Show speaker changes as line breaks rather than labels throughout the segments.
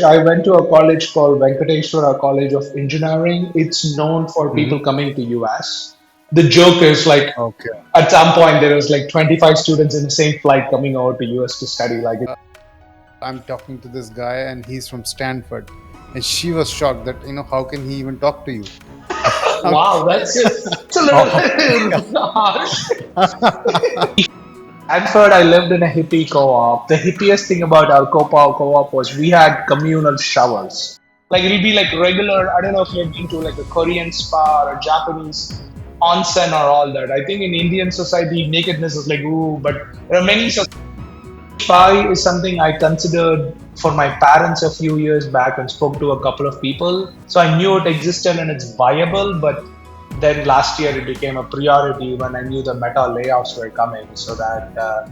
I went to a college called Venkateshwara College of Engineering. It's known for people
Hmm.
coming to US. The joke is like
Okay.
at some point there was like 25 students in the same flight coming over to US to study. Like,
I'm talking to this guy, and he's from Stanford, and she was shocked that how can he even talk to you? How-
wow, it's a little harsh. Stanford, I lived in a hippie co-op. The hippiest thing about our co-op was we had communal showers. Like it'll be like regular. I don't know if you've been to like a Korean spa or a Japanese onsen or all that. I think in Indian society, nakedness is like ooh, but there are many. Spa is something I considered for my parents a few years back and spoke to a couple of people. So I knew it existed and it's viable, but then last year it became a priority when I knew the meta layoffs were coming. So that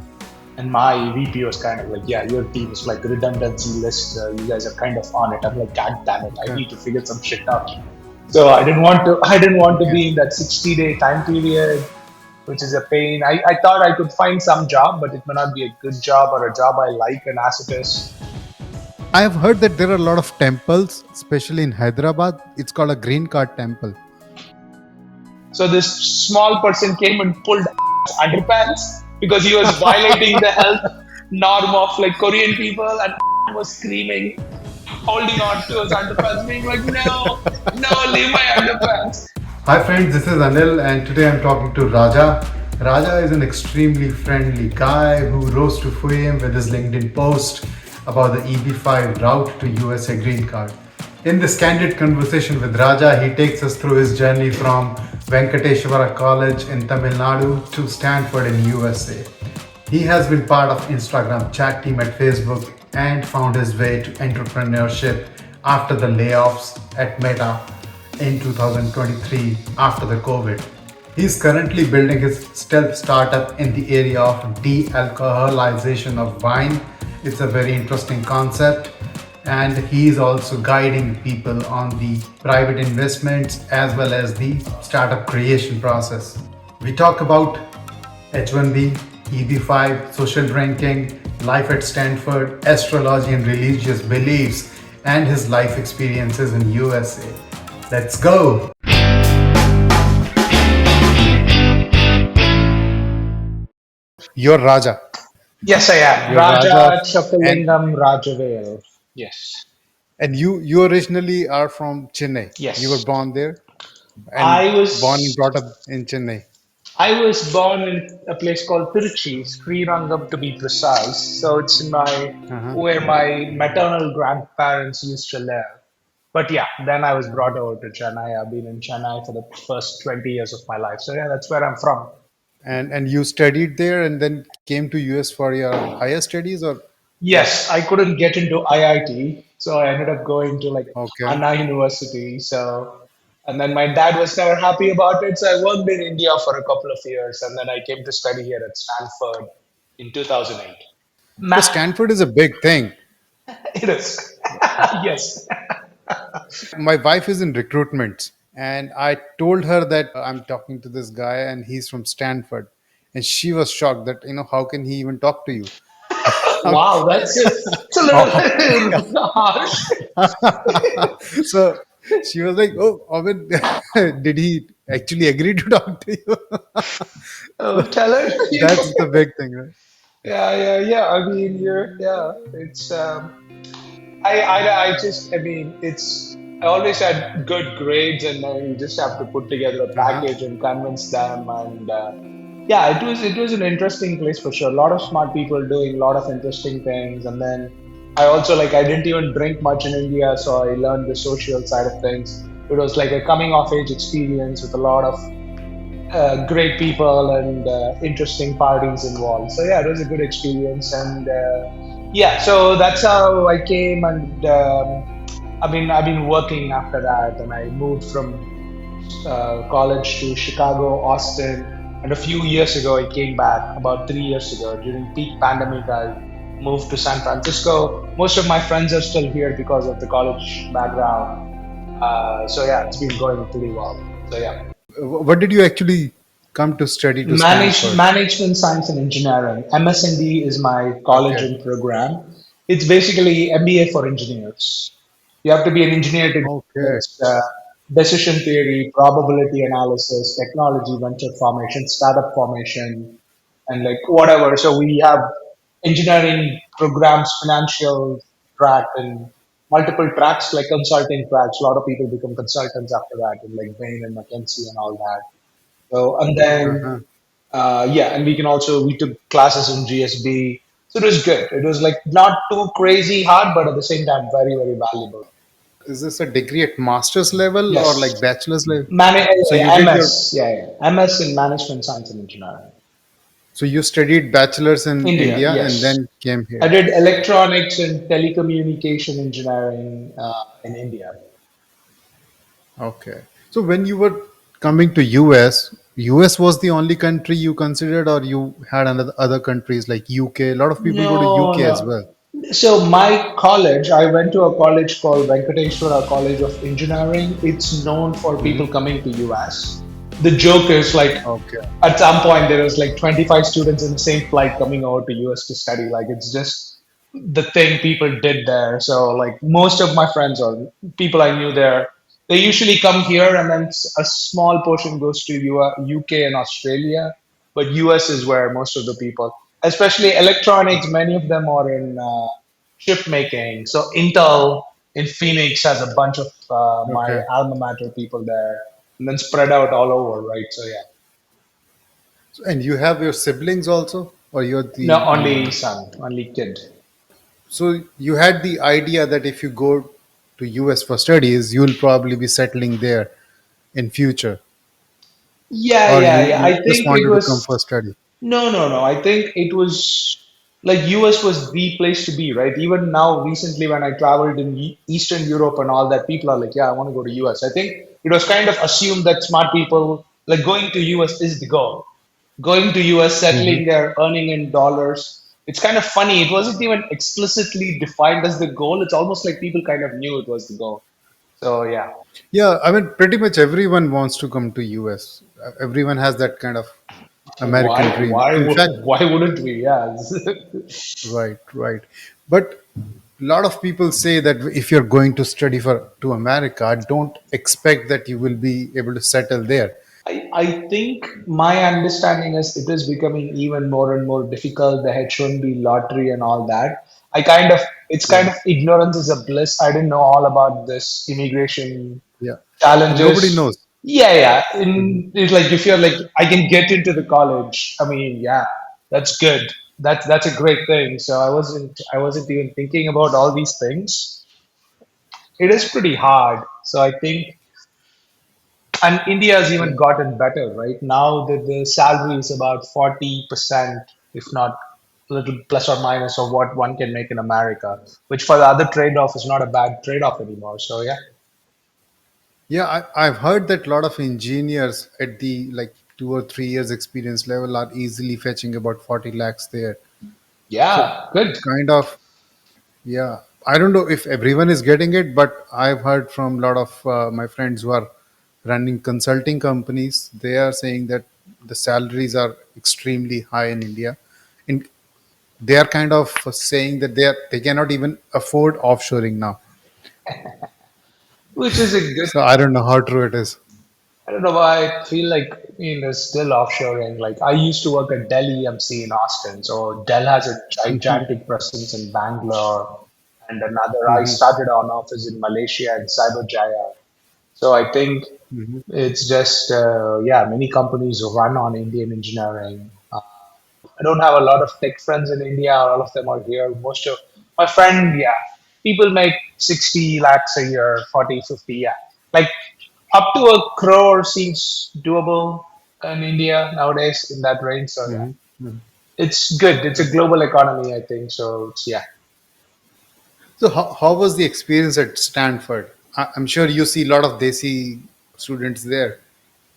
and my VP was kind of like, yeah, your team is like redundancy list. You guys are kind of on it. I'm like, God damn it, I
okay.
need to figure some shit out. So I didn't want to. I didn't want to
Yeah.
be in that 60-day time period, which is a pain. I thought I could find some job, but it may not be a good job or a job I like. And as it is,
I have heard that there are a lot of temples, especially in Hyderabad. It's called a green card temple.
so this small person came and pulled underpants because he was violating the health norm of like Korean people and was screaming, holding on to his underpants, being like, no, no, leave my underpants.
Hi friends, this is Anil, and today I'm talking to Raja. Raja is an extremely friendly guy who rose to fame with his LinkedIn post about the EB5 route to USA green card. In this candid conversation with Raja, he takes us through his journey from Venkateshwara College in Tamil Nadu to Stanford in USA. He has been part of Instagram chat team at Facebook and found his way to entrepreneurship after the layoffs at Meta in 2023 after the COVID. He's currently building his stealth startup in the area of de-alcoholization of wine. It's a very interesting concept, and he's also guiding people on the private investments as well as the startup creation process. We talk about H1B, EB5, social drinking, life at Stanford, astrology and religious beliefs, and his life experiences in USA. Let's go! You're Raja.
Yes, I am.
You're Raja,
Raja
and
Chakalingam Rajavel. Yes.
you originally are from Chennai. You were
Yes.
born there and
I
born and
was
brought up in Chennai.
I was born in a place called Tiruchi, Srirangam to be precise. So it's in my
Uh-huh.
where my maternal grandparents used to live. But yeah, then I was brought over to Chennai. I've been in Chennai for the first 20 years of my life. So yeah, that's where I'm from.
And you studied there and then came to US for your higher studies, or what?
Yes, I couldn't get into IIT, so I ended up going to like
Okay.
Anna University. So, and then my dad was never happy about it, so I worked in India for a couple of years, and then I came to study here at Stanford in 2008.
Because
Ma-
Stanford is a big thing.
it is. Yes.
My wife is in recruitment, and I told her that I'm talking to this guy, and he's from Stanford, and she was shocked that how can he even talk to you? How-
Wow, it's a
how-
little harsh.
so she was like, "Oh, Ovid, did he actually agree to talk to you?"
Oh, tell her.
That's the big thing, right?
Yeah. I mean, yeah. It's I just, I mean, I always had good grades, and then you just have to put together a
Uh-huh.
package and convince them. And yeah, it was an interesting place for sure. A lot of smart people doing a lot of interesting things. And then I also like, I didn't even drink much in India, so I learned the social side of things. It was like a coming of age experience with a lot of great people and interesting parties involved. So yeah, it was a good experience, and yeah, so that's how I came, and I've been working after that, and I moved from college to Chicago, Austin, and a few years ago I came back. About 3 years ago, during peak pandemic, I moved to San Francisco. Most of my friends are still here because of the college background. So yeah, it's been going pretty well. So yeah.
What did you actually come to study to Stanford?
Management Science and Engineering. MSND is my college
Okay.
and program. It's basically MBA for engineers. You have to be an engineer to do
Okay.
this. Decision theory, probability analysis, technology, venture formation, startup formation, and like whatever. So we have engineering programs, financial track, and multiple tracks like consulting tracks. A lot of people become consultants after that, and like Bain and McKinsey and all that. So and then
Uh-huh.
yeah, and we took classes in GSB. So it was good. It was like not too crazy hard, but at the same time very very valuable.
Is this a degree at master's level or
Yes,
like bachelor's level? So you
yeah,
did your
MS, yeah, yeah, MS in Management Science and Engineering.
so you studied bachelor's in
India,
India and
yes.
then came
I
here.
did electronics and telecommunication engineering in India.
Okay. So when you were coming to US, US was the only country you considered, or you had another other countries like UK? A lot of people go to
No,
UK as
no.
well.
So my college, I went to a college called Venkateswara College of Engineering. It's known for people
Hmm.
coming to US. The joke is like
Okay.
at some point there was like 25 students in the same flight coming over to US to study. Like it's just the thing people did there. So like most of my friends or people I knew there, they usually come here and then a small portion goes to UK and Australia, but US is where most of the people, especially electronics, many of them are in chip making. So Intel in Phoenix has a bunch of my
Okay.
alma mater people there, and then spread out all over, right? So yeah.
So, and you have your siblings also, or you're
No,
the only
only
one?
son, only kid.
So you had the idea that if you go to US for studies, you'll probably be settling there in future,
Yeah,
or
yeah, yeah.
you
I
just
think it
wanted to come
was
for study.
no, no, no. I think it was like US was the place to be, right? Even now, recently, when I traveled in Eastern Europe and all that, people are like, yeah, I want to go to US. I think it was kind of assumed that smart people, like going to US is the goal. Going to US,
Hmm.
settling there, earning in dollars. It's kind of funny. It wasn't even explicitly defined as the goal. It's almost like people kind of knew it was the goal. So, yeah.
Yeah, I mean, pretty much everyone wants to come to US. Everyone has that kind of American dream. In fact,
Why wouldn't we? Yeah.
right, right. But a lot of people say that if you're going to study for to America, don't expect that you will be able to settle there.
I think my understanding is it is becoming even more and more difficult, the H1B lottery and all that. It's kind
Right.
of ignorance is a bliss. I didn't know all about this immigration
Yeah. And nobody
challenges.
knows.
Yeah, yeah.
Mhm.
It's like if you're like, I can get into the college. I mean, yeah, that's good. That's a great thing. So I wasn't even thinking about all these things. It is pretty hard. So I think and India has
Yeah.
even gotten better, right? Now the salary is about 40%, if not a little plus or minus of what one can make in America, which for the other trade-off is not a bad trade-off anymore. So yeah.
Yeah, I've heard that a lot of engineers at the like 2 or 3 years experience level are easily fetching about 40 lakhs there. So
Yeah, good.
kind of, yeah. I don't know if everyone is getting it, but I've heard from a lot of my friends who are running consulting companies. They are saying that the salaries are extremely high in India. And they are kind of saying that they cannot even afford offshoring now.
Which is a good
So I don't know how true it is.
I don't know why I feel like there's still offshoring. Like I used to work at Dell EMC in Austin, so Dell has a gigantic presence in Bangalore, and another. I
Hmm.
started an office in Malaysia and Cyberjaya. So I think
Hmm.
it's just yeah, many companies run on Indian engineering. I don't have a lot of tech friends in India. All of them are here. Most of my friend, yeah, people make 60 lakhs a year, 40, 50, yeah. Like up to a crore seems doable in India nowadays in that range. So yeah,
Hmm.
it's good. It's a global economy, I think. So it's, yeah.
So how was the experience at Stanford? I'm sure you see a lot of Desi students there.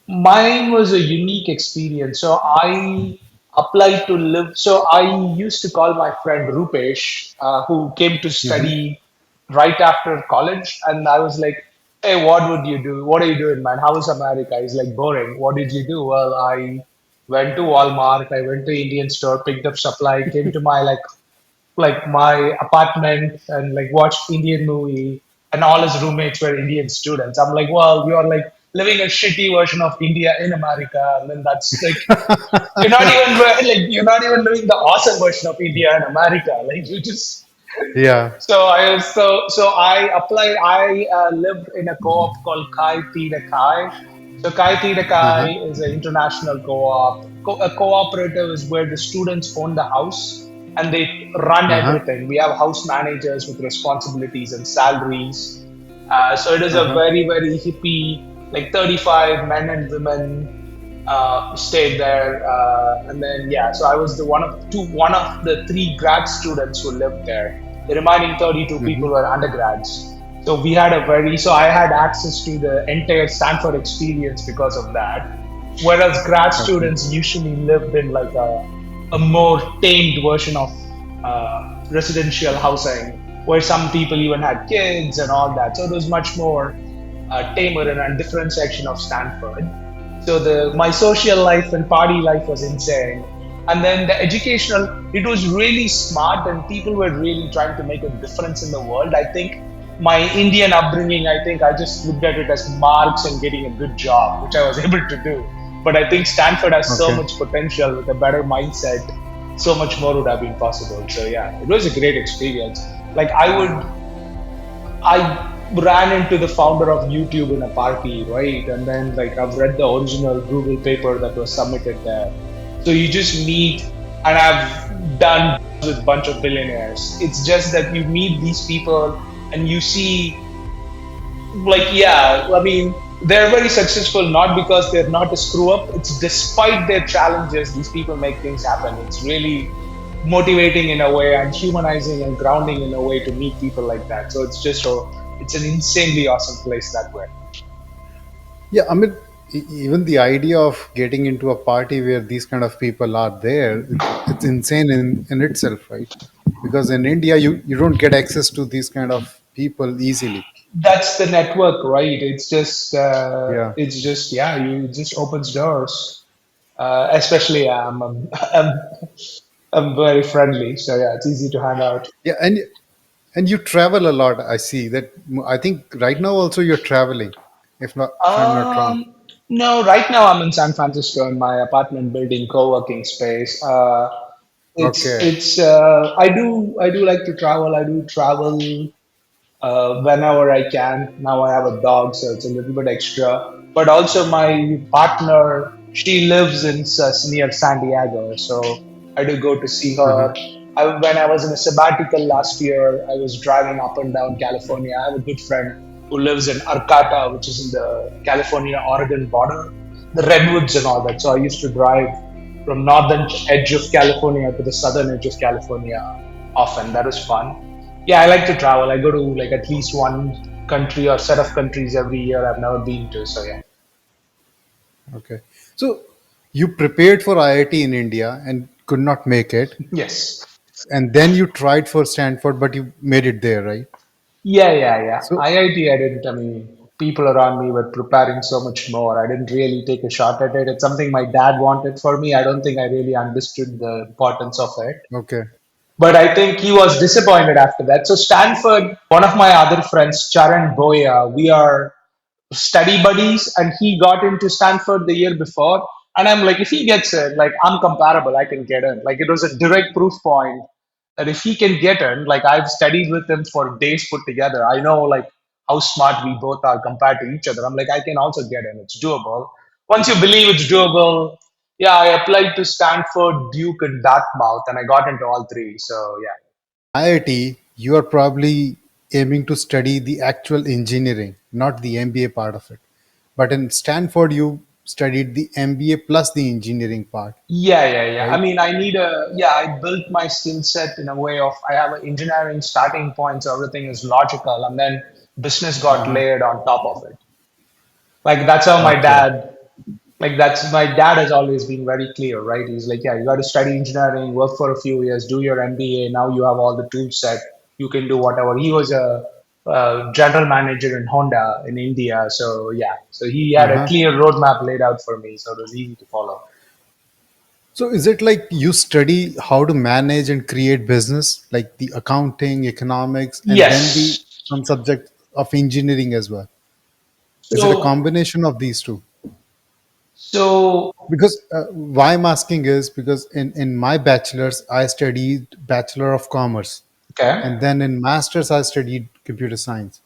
Mine was a unique experience. So I applied to live. So I used to call my friend Rupesh, who came to
Hmm.
study right after college, and I was like, "Hey, what would you do? What are you doing, man? How is America?" He's like, "Boring. What did you do?" Well, I went to Walmart. I went to Indian store, picked up supply, came to my like like my apartment and like watched Indian movie, and all his roommates were Indian students. I'm like, well, you are like living a shitty version of India in America, and then that's like you're not even like you're not even living the awesome version of India in America. Like you just
Yeah.
so I applied. I lived in a co-op called Kai Theta Kai. So Kai Theta
Uh-huh.
Kai is an international co-op. A cooperative is where the students own the house and they run
Uh-huh.
everything. We have house managers with responsibilities and salaries. So it is a
Uh-huh.
very hippie, like 35 men and women stayed there, and then yeah, so I was the one of the three grad students who lived there. The remaining 32 people
Mm-hmm.
were undergrads. So we had a very so I had access to the entire Stanford experience because of that. Whereas grad
Okay.
students usually lived in like a more tamed version of residential housing, where some people even had kids and all that. So it was much more tamer and a different section of Stanford. So the my social life and party life was insane. And then the educational, it was really smart and people were really trying to make a difference in the world. I think my Indian upbringing, I think I just looked at it as marks and getting a good job, which I was able to do. But I think Stanford has so
Okay.
much potential with a better mindset. So much more would have been possible. So yeah, it was a great experience. Like I ran into the founder of YouTube in a party, right? And then like I've read the original Google paper that was submitted there. So you just meet, and I've done with a bunch of billionaires. It's just that you meet these people and you see, like, yeah, I mean, they're very successful not because they're not a screw up. It's despite their challenges, these people make things happen. It's really motivating in a way and humanizing and grounding in a way to meet people like that. So it's just it's an insanely awesome place that way.
Yeah, I mean, even the idea of getting into a party where these kind of people are there, it's insane in itself, right? Because in India, you don't get access to these kind of people easily.
That's the network, right?
Yeah.
It's just yeah, you it just opens doors. Especially I'm I'm very friendly, so yeah, it's easy to hang out.
Yeah, and you travel a lot. I see that. I think right now also you're traveling, if I'm not wrong.
No, right now I'm in San Francisco in my apartment building co-working space.
Okay.
I do like to travel. I do travel whenever I can. Now I have a dog, so it's a little bit extra. But also my partner, she lives in near San Diego, so I do go to see
Uh-huh.
her. When I was in a sabbatical last year, I was driving up and down California. I have a good friend who lives in Arcata, which is in the California-Oregon border, the redwoods and all that. So I used to drive from northern edge of California to the southern edge of California often. That was fun. Yeah, I like to travel. I go to like at least one country or set of countries every year I've never been to. So yeah.
Okay. So you prepared for IIT in India and could not make it,
Yes.
and then you tried for Stanford, but you made it there, right?
Yeah.
So
IIT, I didn't. I mean, people around me were preparing so much more. I didn't really take a shot at it. It's something my dad wanted for me. I don't think I really understood the importance of it.
okay.
But I think he was disappointed after that. So Stanford, one of my other friends, Charan Boya, we are study buddies, and he got into Stanford the year before. And I'm like, if he gets in, like I'm comparable, I can get in. Like it was a direct proof point that if he can get in, like I've studied with him for days put together. I know like how smart we both are compared to each other. I'm like, I can also get in. It's doable. Once you believe it's doable, yeah, I applied to Stanford, Duke, and Dartmouth, and I got into all three. So yeah.
IIT, you are probably aiming to study the actual engineering, not the MBA part of it. But in Stanford, you studied the MBA plus the engineering part,
Yeah. I
right?
mean, I built my skill set in a way of, I have an engineering starting point, so everything is logical, and then business got
Uh-huh.
layered on top of it. Like, that's how
Okay.
my dad has always been very clear, right? He's like, yeah, you got to study engineering, work for a few years, do your MBA. Now you have all the tool set. You can do whatever. He was a general manager in Honda in India. So, yeah. So he had a
Uh-huh.
clear roadmap laid out for me. So it was easy to follow.
So is it like you study how to manage and create business, like the accounting, economics, and then the
Yes.
some subject of engineering as well? Is it a
So,
combination of these two?
so
Because why I'm asking is because in my bachelor's I studied Bachelor of Commerce,
okay.
and then in master's I studied computer science.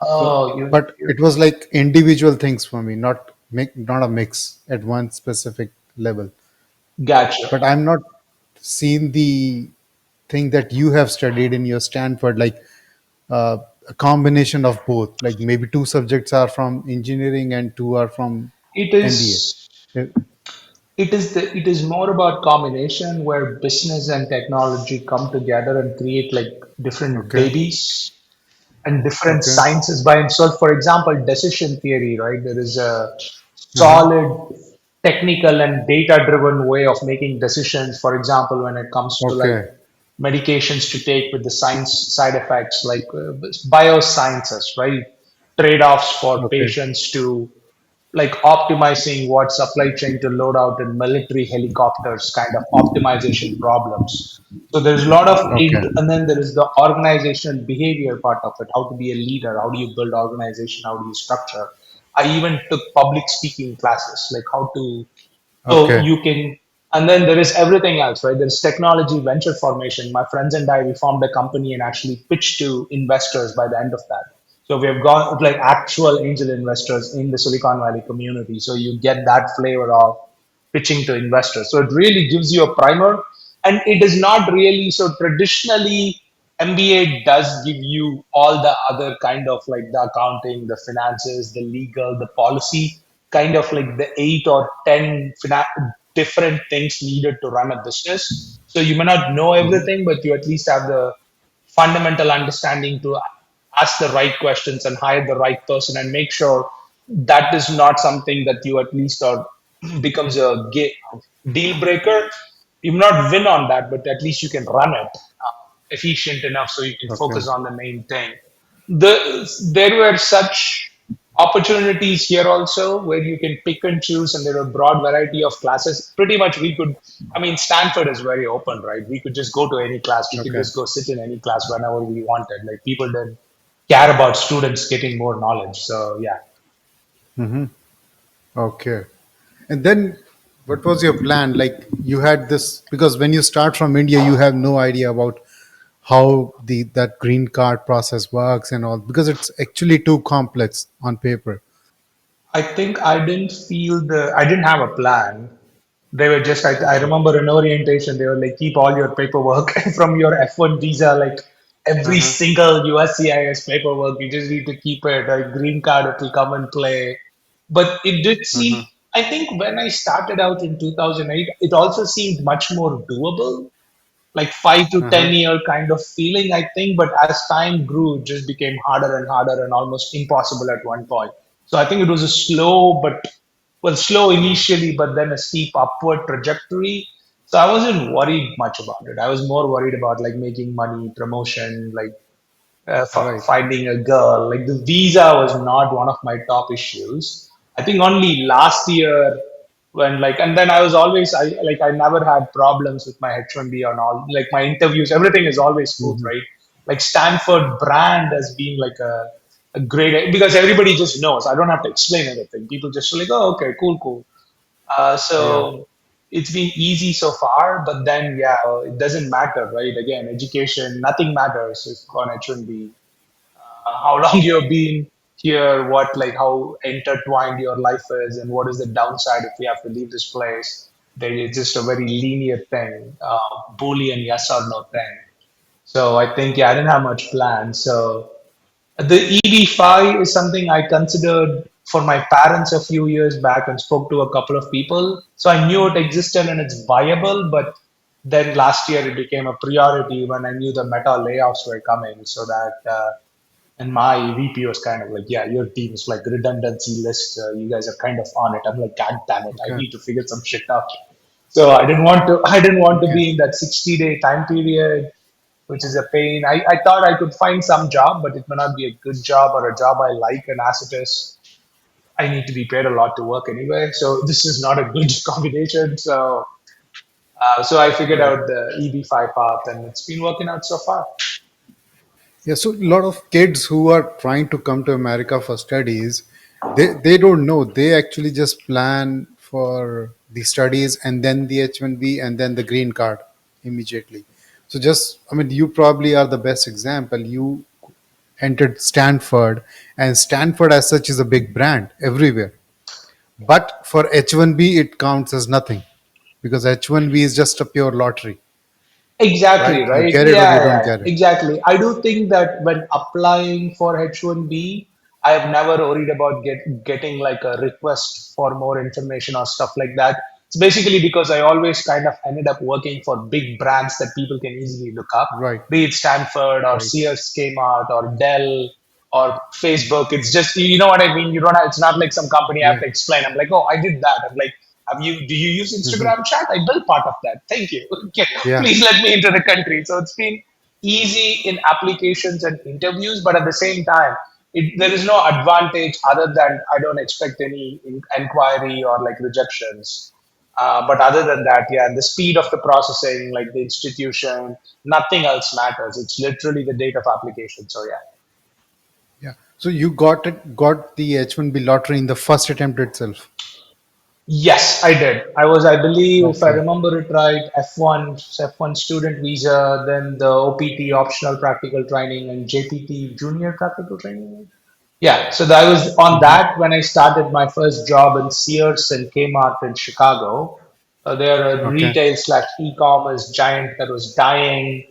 So,
Oh,
but it was like individual things for me, not a mix at one specific level.
gotcha.
But I'm not seen the thing that you have studied in your Stanford, like uh, a combination of both. Like maybe two subjects are from engineering and two are from
It is.
MBA.
It is more about combination where business and technology come together and create like different
Okay,
babies and different
okay,
sciences by itself. For example, decision theory, right? There is a
uh-huh.
solid technical and data driven way of making decisions. For example, when it comes to like
Okay,
medications to take with the science side effects, like biosciences, right? Trade offs for
okay,
patients to like optimizing what supply chain to load out in military helicopters, kind of optimization problems. So there's a lot of
okay,
and then there is the organizational behavior part of it. How to be a leader? How do you build organization? How do you structure? I even took public speaking classes, like how to so
okay,
you can, and then there is everything else, right? There's technology venture formation. My friends and I, we formed a company and actually pitched to investors by the end of that. So we have gone like actual angel investors in the Silicon Valley community. So you get that flavor of pitching to investors. So it really gives you a primer. And it is not really so traditionally MBA does give you all the other kind of like the accounting, the finances, the legal, the policy, kind of like the 8 or 10 different things needed to run a business. So you may not know
mhm,
everything, but you at least have the fundamental understanding to ask the right questions and hire the right person and make sure that is not something that you at least or becomes a deal breaker. You may not win on that, but at least you can run it efficient enough so you can
okay,
focus on the main thing. There were such opportunities here also where you can pick and choose, and there are a broad variety of classes. Pretty much, we could. I mean, Stanford is very open, right? We could just go to any class. We could
okay,
just go sit in any class whenever we wanted. Like people didn't care about students getting more knowledge. So yeah.
okay. And then what was your plan? Like you had this because when you start from India, you have no idea about how the that green card process works and all because it's actually too complex on paper.
I think I didn't have a plan. They were just, I
Okay.
remember in orientation, they were like, keep all your paperwork from your F1 visa, like every
Uh-huh.
single USCIS paperwork, you just need to keep it. A green card, it will come and play. But it did seem,
Uh-huh.
I think when I started out in 2008, it also seemed much more doable, like 5 to 10 year kind of feeling, I think. But as time grew, it just became harder and harder and almost impossible at one point. So I think it was a slow, slow initially, but then a steep upward trajectory. So I wasn't worried much about it. I was more worried about like making money, promotion, like
Right.
finding a girl. Like the visa was not one of my top issues. I think only last year when like, and then I was always, I never had problems with my H1B and all. Like my interviews, everything is always smooth,
Mhm.
right? Like Stanford brand has been like a great, because everybody just knows. I don't have to explain anything. People just like, oh, okay, cool, cool.
Yeah.
So it's been easy so far, but then yeah, it doesn't matter, right? Again, education, nothing matters if on H1B. How long you've been here, what like how intertwined your life is, and what is the downside if you have to leave this place. There is just a very linear thing, Boolean yes or no thing. So I think yeah, I didn't have much plan. So the EB5 is something I considered for my parents a few years back and spoke to a couple of people. So I knew it existed and it's viable, but then last year it became a priority when I knew the meta layoffs were coming. So that, and my VP was kind of like, yeah, your team is like redundancy list. You guys are kind of on it. I'm like, God damn it, I
Okay.
need to figure some shit out. So I didn't want to
Okay.
be in that 60-day time period, which is a pain. I thought I could find some job, but it may not be a good job or a job I like. And as it is, I need to be paid a lot to work anyway. So this is not a good combination. So So I figured
Right.
out the EB5 path, and it's been working out so far.
Yeah, so a lot of kids who are trying to come to America for studies, they don't know. They actually just plan for the studies and then the H1B and then the green card immediately. So just, I mean, you probably are the best example. You entered Stanford, and Stanford as such is a big brand everywhere. But for H1B, it counts as nothing because H1B is just a pure lottery,
Exactly,
right? You
right?
get it or
Yeah,
you
yeah,
don't
yeah,
get it.
exactly. I do think that when applying for H1B, I have never worried about getting like a request for more information or stuff like that. It's basically because I always kind of ended up working for big brands that people can easily look up,
Right,
be it Stanford or
right.
Sears Kmart or Dell or Facebook. It's just, you know what I mean? You don't have, it's not like some company I have
Yeah.
to explain. I'm like, oh, I did that. I'm like, do you use
Hmm.
Instagram chat? I built part of that. Thank you. Okay,
Yeah.
please let me into the country. So it's been easy in applications and interviews, but at the same time, there is no advantage other than I don't expect any inquiry or like rejections. But other than that, yeah, the speed of the processing, like the institution, nothing else matters. It's literally the date of application. So yeah.
Yeah. So you got the H1B lottery in the first attempt itself.
Yes, I did. I believe, if I
Okay.
remember it right, F1 student visa, then the OPT optional practical training, and JPT junior practical training. Yeah, so that was on
Hmm.
that when I started my first job in Sears and Kmart in Chicago. They're a
Okay.
retail slash e-commerce giant that was dying,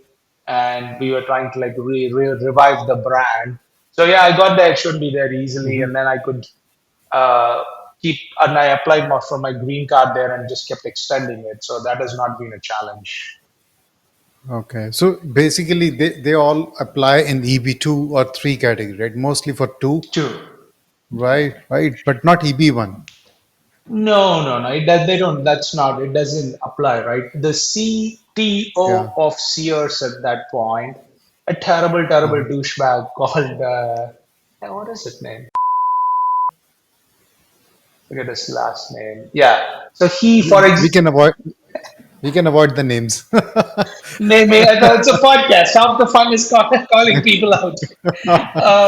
and we were trying to like revive the brand. So yeah, I got the H1B there easily,
Hmm.
and then I could uh, and I applied for my green card there and just kept extending it. So that has not been a challenge.
Okay. So basically, they all apply in EB2 or 3 category, right? Mostly for 2,
Two.
right? Right. But not EB1.
No, no, no. They don't. That's not. It doesn't apply, right? The
Yeah.
CTO of Sears at that point, a terrible, terrible
Uh-huh.
douchebag called. What is his name? Forget his last name. Yeah. So he,
We,
for
we
ex,
can avoid we can avoid the names.
name. It's a podcast. Half the fun is calling people out.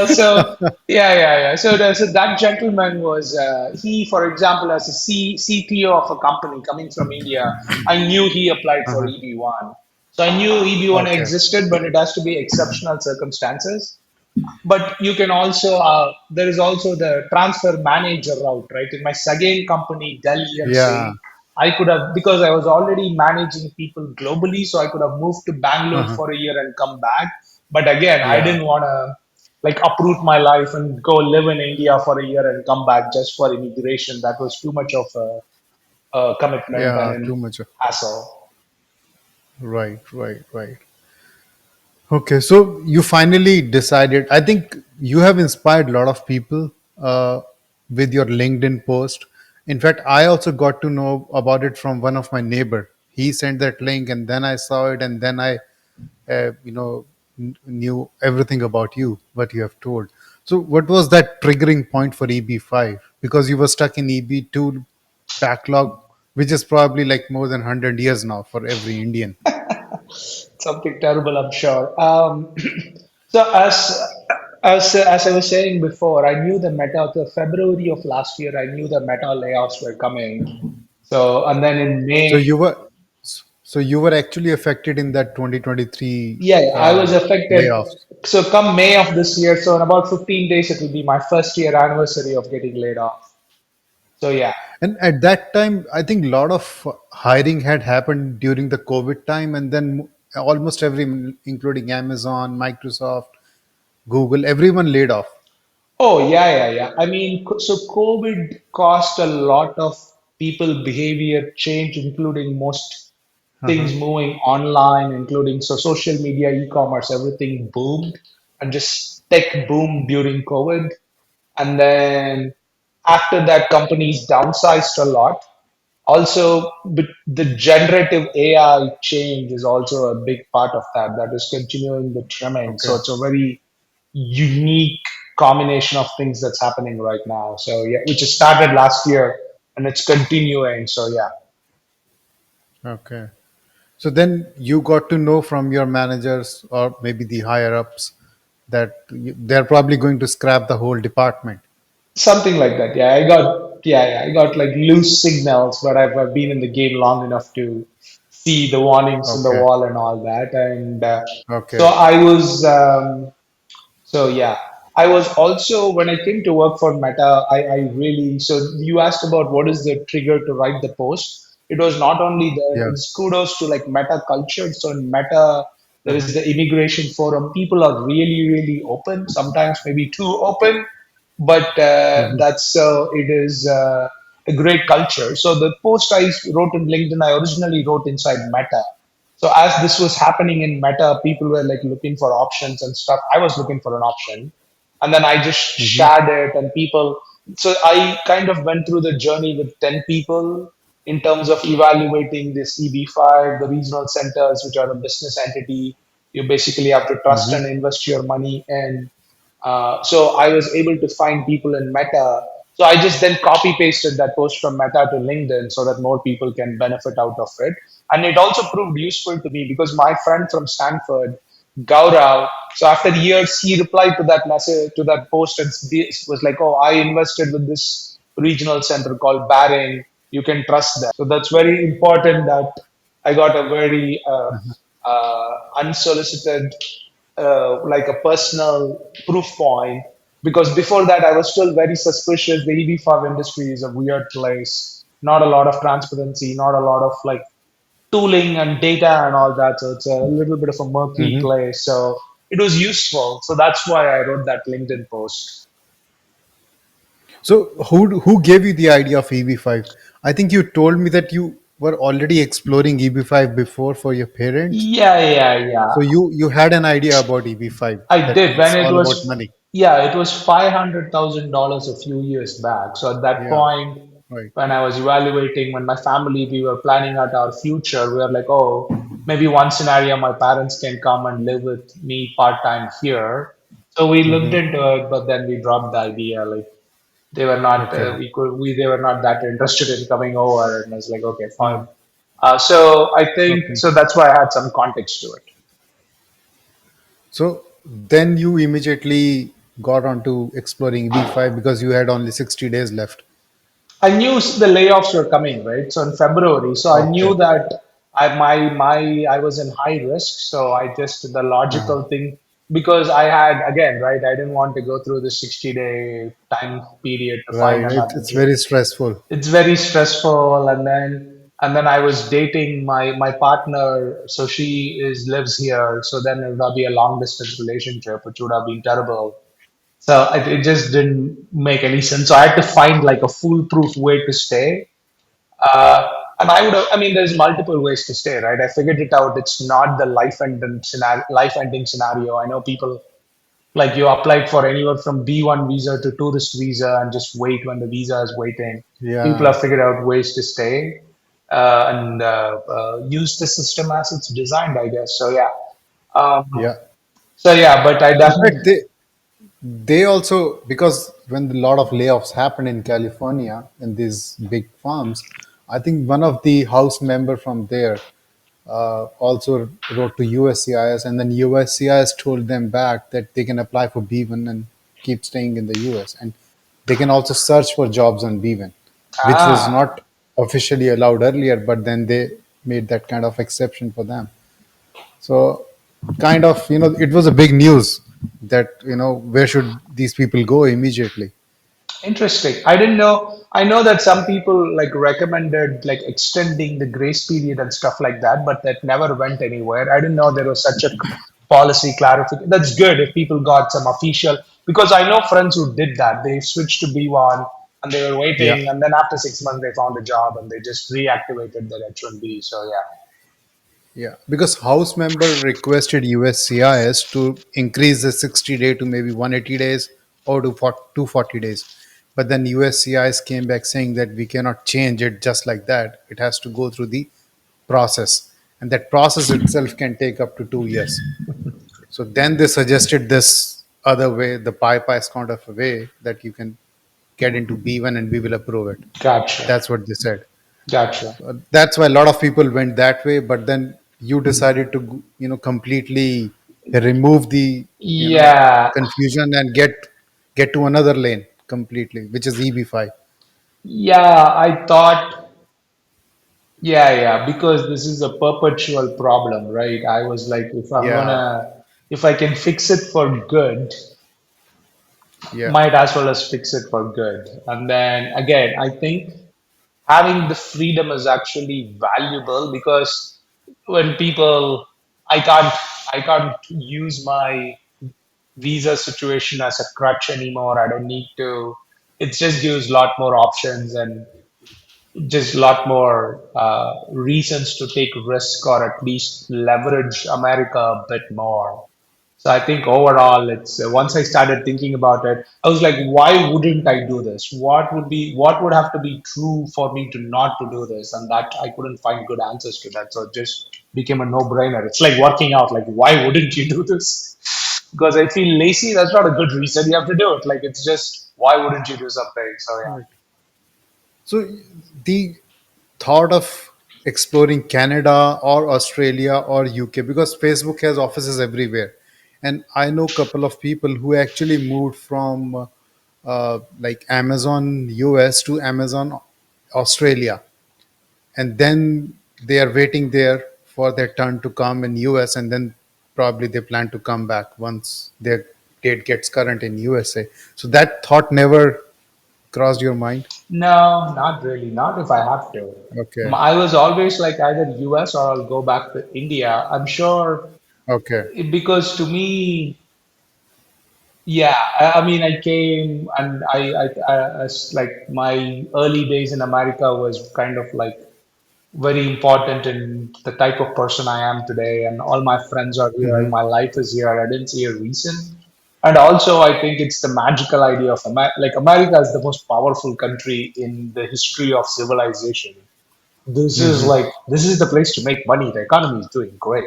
So so that gentleman was he, for example, as a CTO of a company coming from India. I knew he applied for
Uh-huh.
EB1, so I knew EB1
Okay.
existed, but it has to be exceptional circumstances. But you can also there is also the transfer manager route, right? In my second company, Dell
Yeah.
EMC, I could have, because I was already managing people globally, so I could have moved to Bangalore
Uh-huh.
for a year and come back. But again, I
Yeah.
didn't want to like uproot my life and go live in India for a year and come back just for immigration. That was too much of a commitment and
Yeah.
an
Too much.
hassle.
Right. Right. Right. Okay, so you finally decided. I think you have inspired a lot of people with your LinkedIn post. In fact, I also got to know about it from one of my neighbor. He sent that link, and then I saw it, and then I, knew everything about you, what you have told. So, what was that triggering point for EB5? Because you were stuck in EB2 backlog, which is probably like more than 100 years now for every Indian.
Something terrible, I'm sure. So as I was saying before, I knew the meta. The February of last year, I knew the meta layoffs were coming. So and then in
So
May,
you were so you were actually affected in that 2023
yeah, I was affected.
layoffs.
So come May of this year, so in about 15 days, it will be my first year anniversary of getting laid off. So yeah.
And at that time, I think a lot of hiring had happened during the COVID time, and then almost every, including Amazon, Microsoft, Google, everyone laid off.
Oh, yeah, yeah, yeah. I mean, so COVID caused a lot of people behavior change, including most
Uh-huh.
things moving online, including so social media, e-commerce, everything boomed and just tech boomed during COVID. And then after that, companies downsized a lot. Also, but the generative AI change is also a big part of that. That is continuing the trimming. So
Okay.
it's a very unique combination of things that's happening right now. So yeah, which has started last year and it's continuing. So yeah.
Okay. So then you got to know from your managers or maybe the higher ups that they're probably going to scrap the whole department.
Something like that. Yeah, I got like loose signals, but I've been in the game long enough to see the warnings on the
Okay.
wall and all that. And so
Okay.
I was. So yeah, I was also when I came to work for Meta, I really so you asked about what is the trigger to write the post. It was not only the
Yeah.
it's kudos to like Meta culture. So in Meta, there is the immigration forum. People are really open. Sometimes maybe too open, but
Hmm.
that's it is a great culture. So the post I wrote in LinkedIn, I originally wrote inside Meta. So as this was happening in Meta, people were like looking for options and stuff. I was looking for an option, and then I just
Hmm.
shared it, and people. So I kind of went through the journey with 10 people in terms of evaluating this EB5, the regional centers, which are a business entity. You basically have to trust
Hmm.
and invest your money in. So I was able to find people in Meta. So I just then copy pasted that post from Meta to LinkedIn so that more people can benefit out of it. And it also proved useful to me because my friend from Stanford, Gaurav, so after years, he replied to that message, to that post and was like, oh, I invested with this regional center called Baring. You can trust them. So that's very important that I got a very unsolicited like a personal proof point because before that I was still very suspicious. The EB5 industry is a weird place, not a lot of transparency, not a lot of like tooling and data and all that. So it's a little bit of a murky
Hmm.
place. So it was useful. So that's why I wrote that LinkedIn post.
So who gave you the idea of EB5? I think you told me that you were already exploring EB5 before for your parents.
Yeah.
So you had an idea about EB5
I
that
did when
it's
it
all about
was,
money.
yeah, it was $500,000 a few years back. So at that
Yeah.
point,
Right.
when I was evaluating, when my family, we were planning out our future, we were like, oh, maybe one scenario, my parents can come and live with me part time here. So we looked
Hmm.
into it, but then we dropped the idea. Like they were not,
Okay.
they were not that interested in coming over. And I was like, okay, fine.
Mm.
So I think,
Okay.
so that's why I had some context to it.
So then you immediately got onto exploring EB5 because you had only 60 days left.
I knew the layoffs were coming, right? So in February, so I knew
Okay.
that I was in high risk. So I just the
Uh-huh.
logical thing because I had again, right? I didn't want to go through the 60-day time period to find
Right.
another
It's
job.
very stressful.
It's very stressful, and then I was dating my partner, so she is lives here. So then it would be a long distance relationship, which would have been terrible. So it just didn't make any sense. So I had to find like a foolproof way to stay. And I would have, I mean, there's multiple ways to stay, right? I figured it out. It's not the life ending scenario. I know people like you applied for anywhere from B1 visa to tourist visa and just wait when the visa is waiting. People
Yeah.
have figured out ways to stay and use the system as it's designed, I guess. So yeah.
Yeah.
But I
In fact,
definitely.
they also, because when a lot of layoffs happen in California in these big farms, I think one of the house member from there also wrote to USCIS, and then USCIS told them back that they can apply for B1 and keep staying in the US, and they can also search for jobs on B1, which was
Ah,
not officially allowed earlier, but then they made that kind of exception for them. So kind of, it was a big news that, where should these people go immediately.
interesting. I didn't know. I know that some people like recommended like extending the grace period and stuff like that, but that never went anywhere. I didn't know there was such a policy clarification. That's good if people got some official, because I know friends who did that. They switched to B1 and they were
Yeah.
waiting, and then after 6 months they found a job and they just reactivated their H1B. So yeah.
Yeah, because House member requested USCIS to increase the 60 day to maybe 180 days or to 240 days. But then USCIS came back saying that we cannot change it just like that. It has to go through the process. And that process itself can take up to 2 years. So then they suggested this other way, the bypass kind of a way that you can get into B1 and we will approve it.
Gotcha.
That's what they said.
Gotcha.
That's why a lot of people went that way. But then you decided to completely remove the
Yeah,
confusion and get to another lane completely, which is EB5.
yeah, I thought, yeah, because this is a perpetual problem, right? I was like,
Yeah,
if I can fix it for good,
yeah.
might as well as fix it for good. And then again, I think having the freedom is actually valuable because when people, I can't, I can't use my visa situation as a crutch anymore. I don't need to. It just gives a lot more options and just a lot more reasons to take risk or at least leverage America a bit more. So I think overall, it's once I started thinking about it, I was like, why wouldn't I do this? What would have to be true for me to not to do this? And that I couldn't find good answers to that. So it just became a no-brainer. It's like working out. Like, why wouldn't you do this? Because I feel lazy. That's not a good reason. You have to do it. Like, it's just why wouldn't you do something? So yeah.
Right. So the thought of exploring Canada or Australia or UK, because Facebook has offices everywhere, and I know a couple of people who actually moved from like Amazon US to Amazon Australia, and then they are waiting there for their turn to come in US, and then probably they plan to come back once their date gets current in USA. So that thought never crossed your mind?
No, not really. Not if I have to.
Okay.
I was always like either US or I'll go back to India. I'm sure
Okay.
because to me, yeah, I mean, I came and like my early days in America was kind of like very important in the type of person I am today. And all my friends are here,
Hmm.
my life is here. I didn't see a reason. And also, I think it's the magical idea of America. Like America is the most powerful country in the history of civilization.
Hmm.
This is the place to make money. The economy is doing great.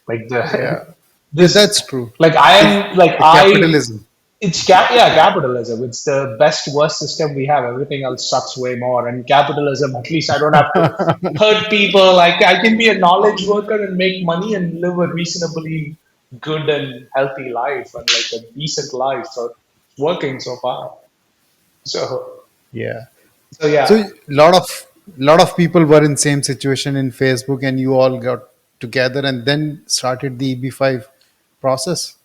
Like
Yeah.
the
Yeah,
this
that's true.
like I
The,
am like
the
I
capitalism.
yeah, capitalism. It's the best worst system we have. Everything else sucks way more. And capitalism, at least I don't have to hurt people. Like I can be a knowledge worker and make money and live a reasonably good and healthy life and like a decent life. So it's working so far. So
Yeah.
so
So
yeah.
lot of people were in same situation in Facebook, and you all got together and then started the EB5 process.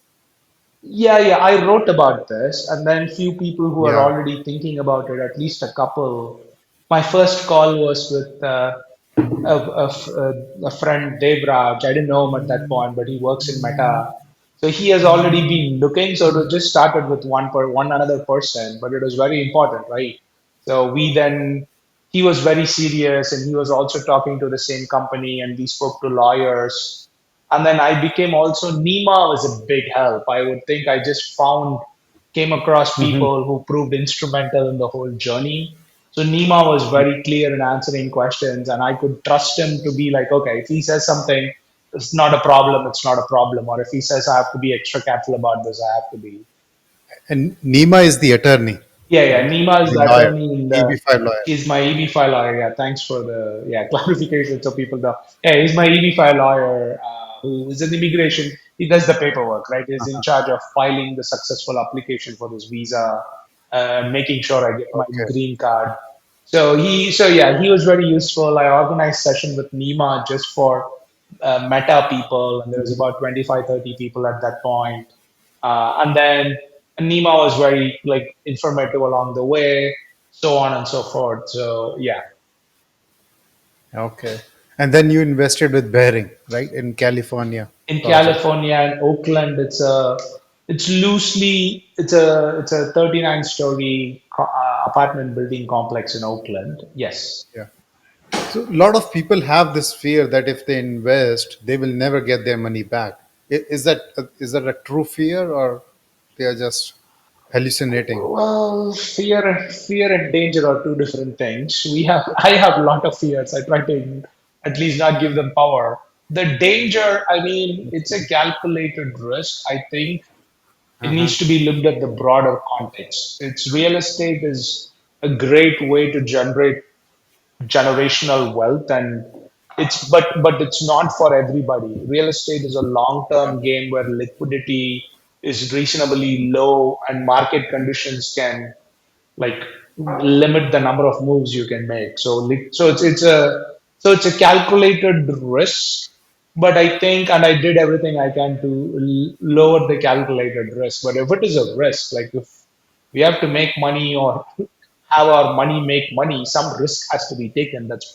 Yeah, I wrote about this, and then few people who are
Yeah.
already thinking about it, at least a couple. My first call was with a friend, Devraj. I didn't know him at that point, but he works in Meta. So he has already been looking. So it just started with one another person, but it was very important, right? So we then he was very serious, and he was also talking to the same company, and we spoke to lawyers. And then I became also Nima was a big help. I would think I just came across
Hmm.
people who proved instrumental in the whole journey. So Nima was very clear in answering questions, and I could trust him to be like, okay, if he says something, it's not a problem, it's not a problem. Or if he says I have to be extra careful about this, I have to be.
And Nima is the attorney,
Yeah.
right?
Nima is
The
the
lawyer,
attorney in the.
EB5 lawyer.
He's my EB5 lawyer. Yeah, thanks for the clarification so people know. Yeah, he's my EB5 lawyer who is in immigration. He does the paperwork, right? He's in
Uh-huh.
charge of filing the successful application for this visa, making sure I get my
Okay.
green card. So yeah, he was very useful. I organized session with Nima just for Meta people, and there was about 25, 30 people at that point. And then Nima was very like informative along the way, so on and so forth. So yeah,
Okay. And then you invested with Behring, right, in California
in
project.
California and Oakland, it's a 39-story apartment building complex in Oakland. Yes.
Yeah. So a lot of people have this fear that if they invest, they will never get their money back. Is that a true fear, or they are just hallucinating?
Well, fear and danger are two different things. I have a lot of fears. I try to at least not give them power. The danger, I mean, it's a calculated risk. I think it
Uh-huh.
needs to be looked at the broader context. It's real estate is a great way to generate generational wealth and But it's not for everybody. Real estate is a long term game where liquidity is reasonably low and market conditions can like limit the number of moves you can make. So it's a calculated risk, but I think and I did everything I can to lower the calculated risk. But if it is a risk, like if we have to make money or have our money make money, some risk has to be taken. That's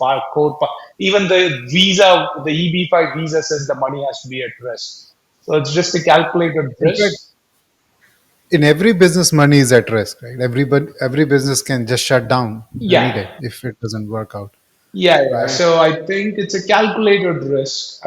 Even the visa, the EB5 visa says the money has to be at risk. So it's just a calculated
In fact,
risk.
in every business, money is at risk, right? Every business can just shut down any
Yeah,
day if it doesn't work out,
yeah.
right?
So I think it's a calculated risk.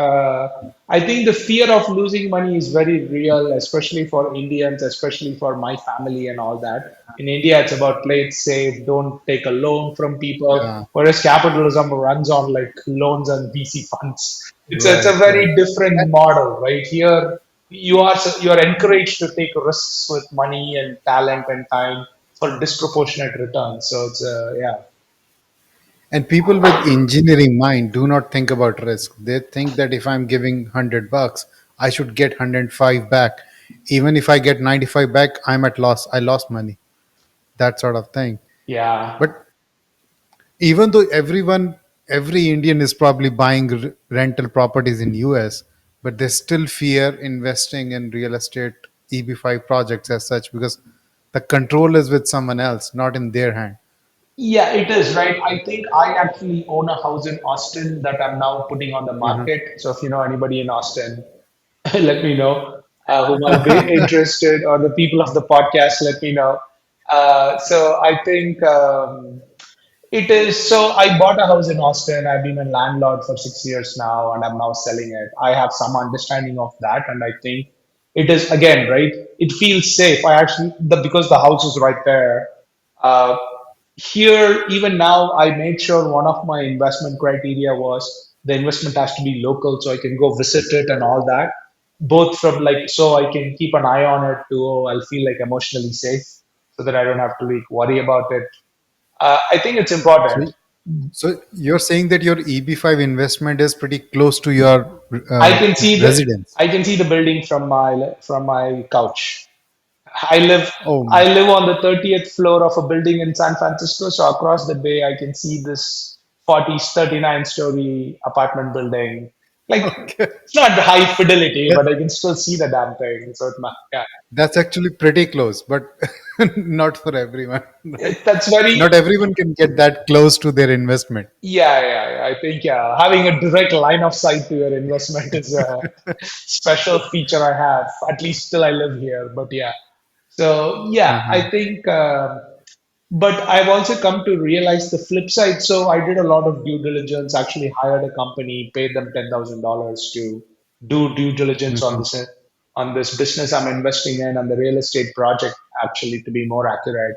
I think the fear of losing money is very real, especially for Indians, especially for my family and all that. In India, it's about play it safe, don't take a loan from people,
Yeah,
whereas capitalism runs on like loans and VC funds. It's a
right, right.
very different model, right? Here, you are encouraged to take risks with money and talent and time for disproportionate returns. So it's yeah.
And people with engineering mind do not think about risk. They think that if I'm giving $100, I should get 105 back. Even if I get 95 back, I'm at loss. I lost money. That sort of thing.
Yeah.
But even though every Indian is probably buying rental properties in US, but they still fear investing in real estate EB5 projects as such because the control is with someone else, not in their hand.
Yeah, it is, right? I think I actually own a house in Austin that I'm now putting on the
Mhm.
market. So if you know anybody in Austin, let me know who might be interested, or the people of the podcast, let me know. So I think it is. So I bought a house in Austin. I've been a landlord for 6 years now, and I'm now selling it. I have some understanding of that, and I think it is again right. It feels safe. I actually because the house is right there. Uh, Here, even now, I made sure one of my investment criteria was the investment has to be local, so I can go visit it and all that. Both from like so I can keep an eye on it too. I'll feel like emotionally safe, so that I don't have to like worry about it. I think it's
So,
important.
so you're saying that your EB5 investment is pretty close to your
I can see the
residence.
I can see the building from my couch. I live
Oh
I
my.
live on the 30th floor of a building in San Francisco, so across the bay I can see this 39-story apartment building. Like
Okay.
it's not high fidelity,
That,
but I can still see the damn thing. So yeah,
that's actually pretty close, but not for everyone, right?
that's very
Not everyone can get that close to their investment.
yeah. I think having a direct line of sight to your investment is a special feature I have. At least till I live here, but yeah. So yeah,
Uh-huh.
I think. But I've also come to realize the flip side. So I did a lot of due diligence, actually hired a company, paid them $10,000 to do due diligence
Mhm.
on this business I'm investing in and the real estate project, actually, to be more accurate.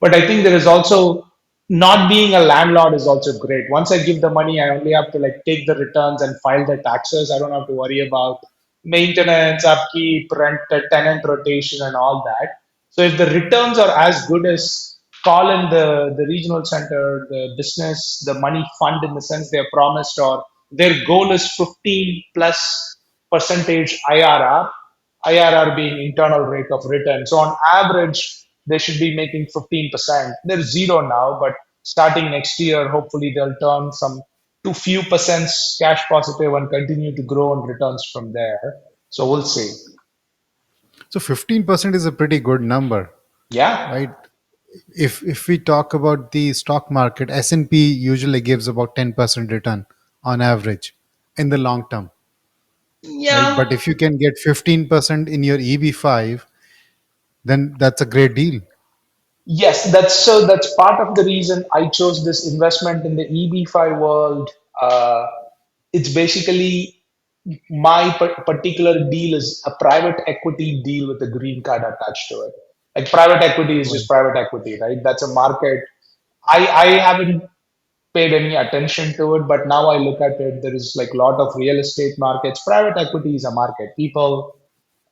But I think there is also not being a landlord is also great. Once I give the money, I only have to like take the returns and file the taxes. I don't have to worry about maintenance, upkeep, rent, tenant rotation, and all that. So if the returns are as good as call in the regional center, the business, the money fund in the sense they are promised, or their goal is 15 plus percentage IRR, IRR being internal rate of return. So on average, they should be making 15%. They're zero now, but starting next year, hopefully they'll turn some to few percents cash positive and continue to grow on returns from there. So we'll see.
So 15% is a pretty good number,
Yeah.
right? If we talk about the stock market, S&P usually gives about 10% return on average in the long term, right?
Yeah.
But if you can get 15% in your EB5, then that's a great deal.
Yes, that's part of the reason I chose this investment in the EB5 world. It's basically my particular deal is a private equity deal with a green card attached to it. Like private equity is just
Right.
private equity, right? That's a market. I haven't paid any attention to it, but now I look at it. There is like a lot of real estate markets. Private equity is a market. People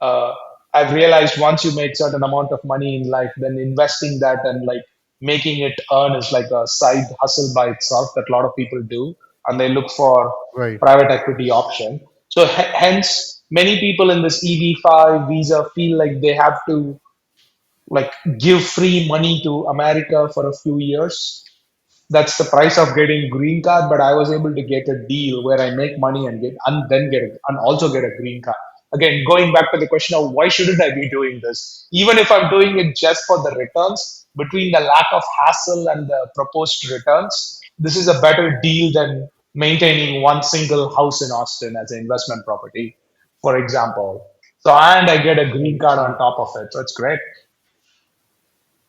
uh, I've realized once you make certain amount of money in life, then investing that and like making it earn is like a side hustle by itself that a lot of people do. and they look for
Right.
private equity option. So hence, many people in this EB5 visa feel like they have to like give free money to America for a few years. That's the price of getting green card, but I was able to get a deal where I make money and get and then get and also get a green card. Again, going back to the question of why shouldn't I be doing this? Even if I'm doing it just for the returns, between the lack of hassle and the proposed returns, this is a better deal than maintaining one single house in Austin as an investment property, for example. So and I get a green card on top of it. So it's great.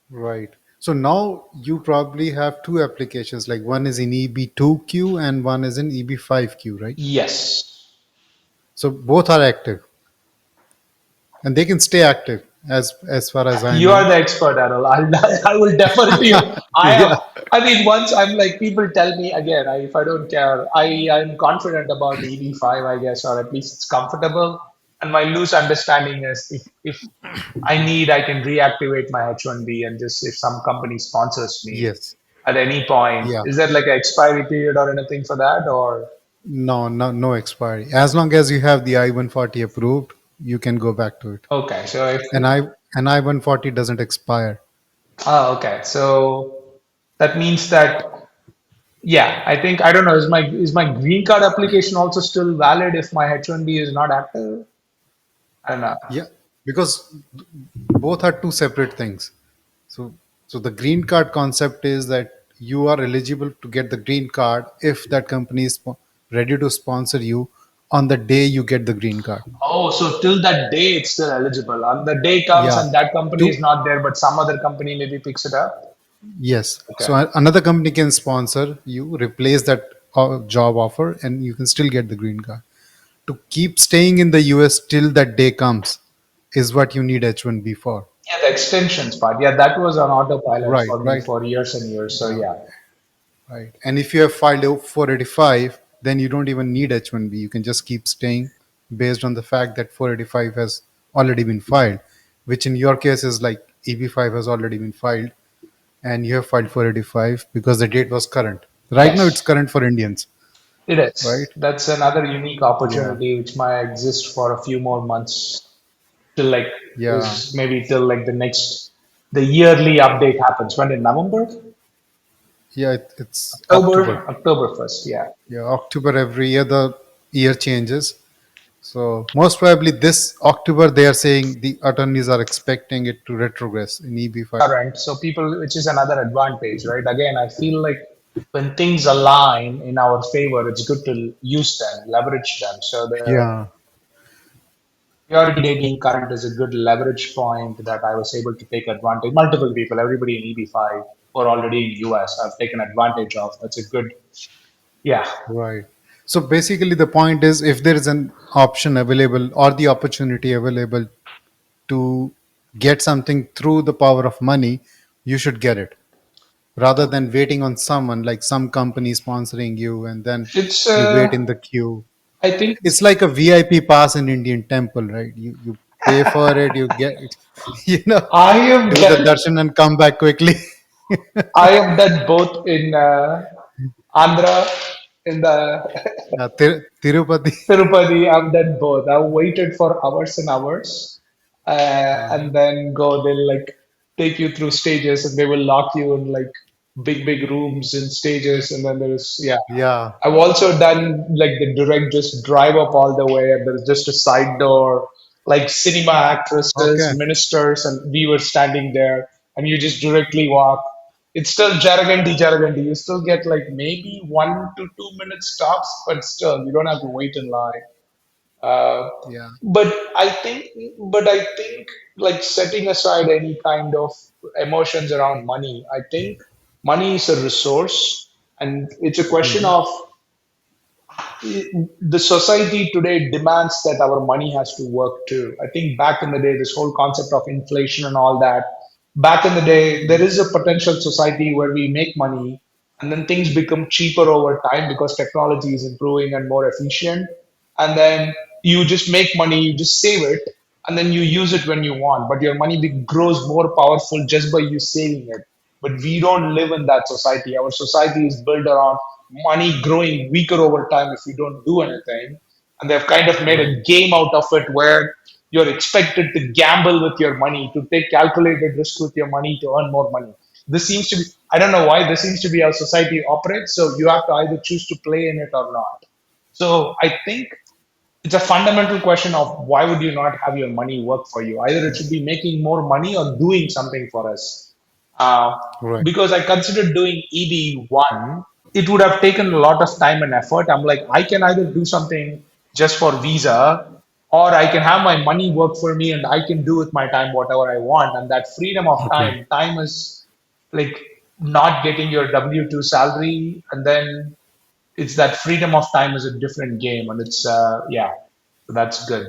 Right. So now you probably have two applications, like one is in EB2Q and one is in EB5Q, right?
Yes.
So both are active and they can stay active as far as I
You are
know.
the expert, Arul. I will defer to you. I am.
Yeah.
I mean, once I'm like, people tell me again, if I don't care, I'm confident about EB5, I guess, or at least it's comfortable. And my loose understanding is if I need, I can reactivate my H1B and just if some company sponsors me
Yes.
at any point.
Yeah.
Is there like an expiry period or anything for that? Or,
No, no, no expiry. As long as you have the I-140 approved, you can go back to it.
okay, so if,
And I-140 doesn't expire.
okay. So that means that yeah, I think I don't know. Is my green card application also still valid if my H1B is not active? I don't know.
Yeah, because both are two separate things. So, so the green card concept is that you are eligible to get the green card if that company is ready to sponsor you on the day you get the green card.
Oh, so till that day it's still eligible. On the day comes
Yeah.
and that company is
To
not there, but some other company maybe picks it up.
yes.
Okay.
So another company can sponsor you, replace that job offer, and you can still get the green card. To keep staying in the US till that day comes is what you need H1B for.
Yeah, the extensions part. Yeah, that was on autopilot
Right.
for me
Right.
for years and years. So
Yeah.
yeah.
Right. And if you have filed a 485, then you don't even need H1B. You can just keep staying based on the fact that 485 has already been filed, which in your case is like EB5 has already been filed and you have filed 485 because the date was current. Right now, it's
Yes,
current for Indians,
it
right?
is. That's another unique
Yeah.
opportunity which might exist for a few more months till like
Yeah.
is maybe till like the yearly update happens. When in November?
Yeah. It's October.
October 1st, yeah.
Yeah. October every year, the year changes. So most probably this October, they are saying the attorneys are expecting it to retrogress in EB5.
Current. So people, which is another advantage, right? Again, I feel like when things align in our favor, it's good to use them, leverage them. So the
Yeah.
priority date being current is a good leverage point that I was able to take advantage. Multiple people, everybody in EB5 or already in US, I've taken advantage of. That's a good, yeah.
Right. So basically, the point is if there is an option available or the opportunity available to get something through the power of money, you should get it rather than waiting on someone like some company sponsoring you and then
It's,
you wait in the queue.
I think
It's like a VIP pass in Indian temple, right? You pay for it, you get it, you know,
I have
do the
done
darshan and come back quickly.
I have done both in Andhra, in the
Tirupati.
Tirupati. I've done both. I've waited for hours and hours, and then go. They'll like take you through stages, and they will lock you in like big rooms and stages, and then there's yeah.
Yeah.
I've also done like the direct just drive up all the way, and there's just a side door, like cinema actresses,
Okay.
ministers, and we were standing there, and you just directly walk. It's still jargandy. You still get like maybe 1 to 2 minutes stops, but still you don't have to wait in line. Uh,
Yeah.
but I think like setting aside any kind of emotions around money, I think money is a resource, and it's a question
Mhm.
of the society today demands that our money has to work too. I think back in the day, this whole concept of inflation and all that, back in the day, there is a potential society where we make money and then things become cheaper over time because technology is improving and more efficient. And then you just make money, you just save it, and then you use it when you want. But your money grows more powerful just by you saving it. But we don't live in that society. Our society is built around money growing weaker over time if you don't do anything. And they've kind of made
Right.
a game out of it where you're expected to gamble with your money, to take calculated risk with your money to earn more money. This seems to be, I don't know why, this seems to be how society operates. So you have to either choose to play in it or not. So I think it's a fundamental question of why would you not have your money work for you? Either it should be making more money or doing something for us. Uh,
Right.
because I considered doing EB1, it would have taken a lot of time and effort. I'm like, I can either do something just for visa, or I can have my money work for me and I can do with my time whatever I want. And that freedom of
Okay.
time is like not getting your W-2 salary, and then it's that freedom of time is a different game, and it's yeah, so that's good.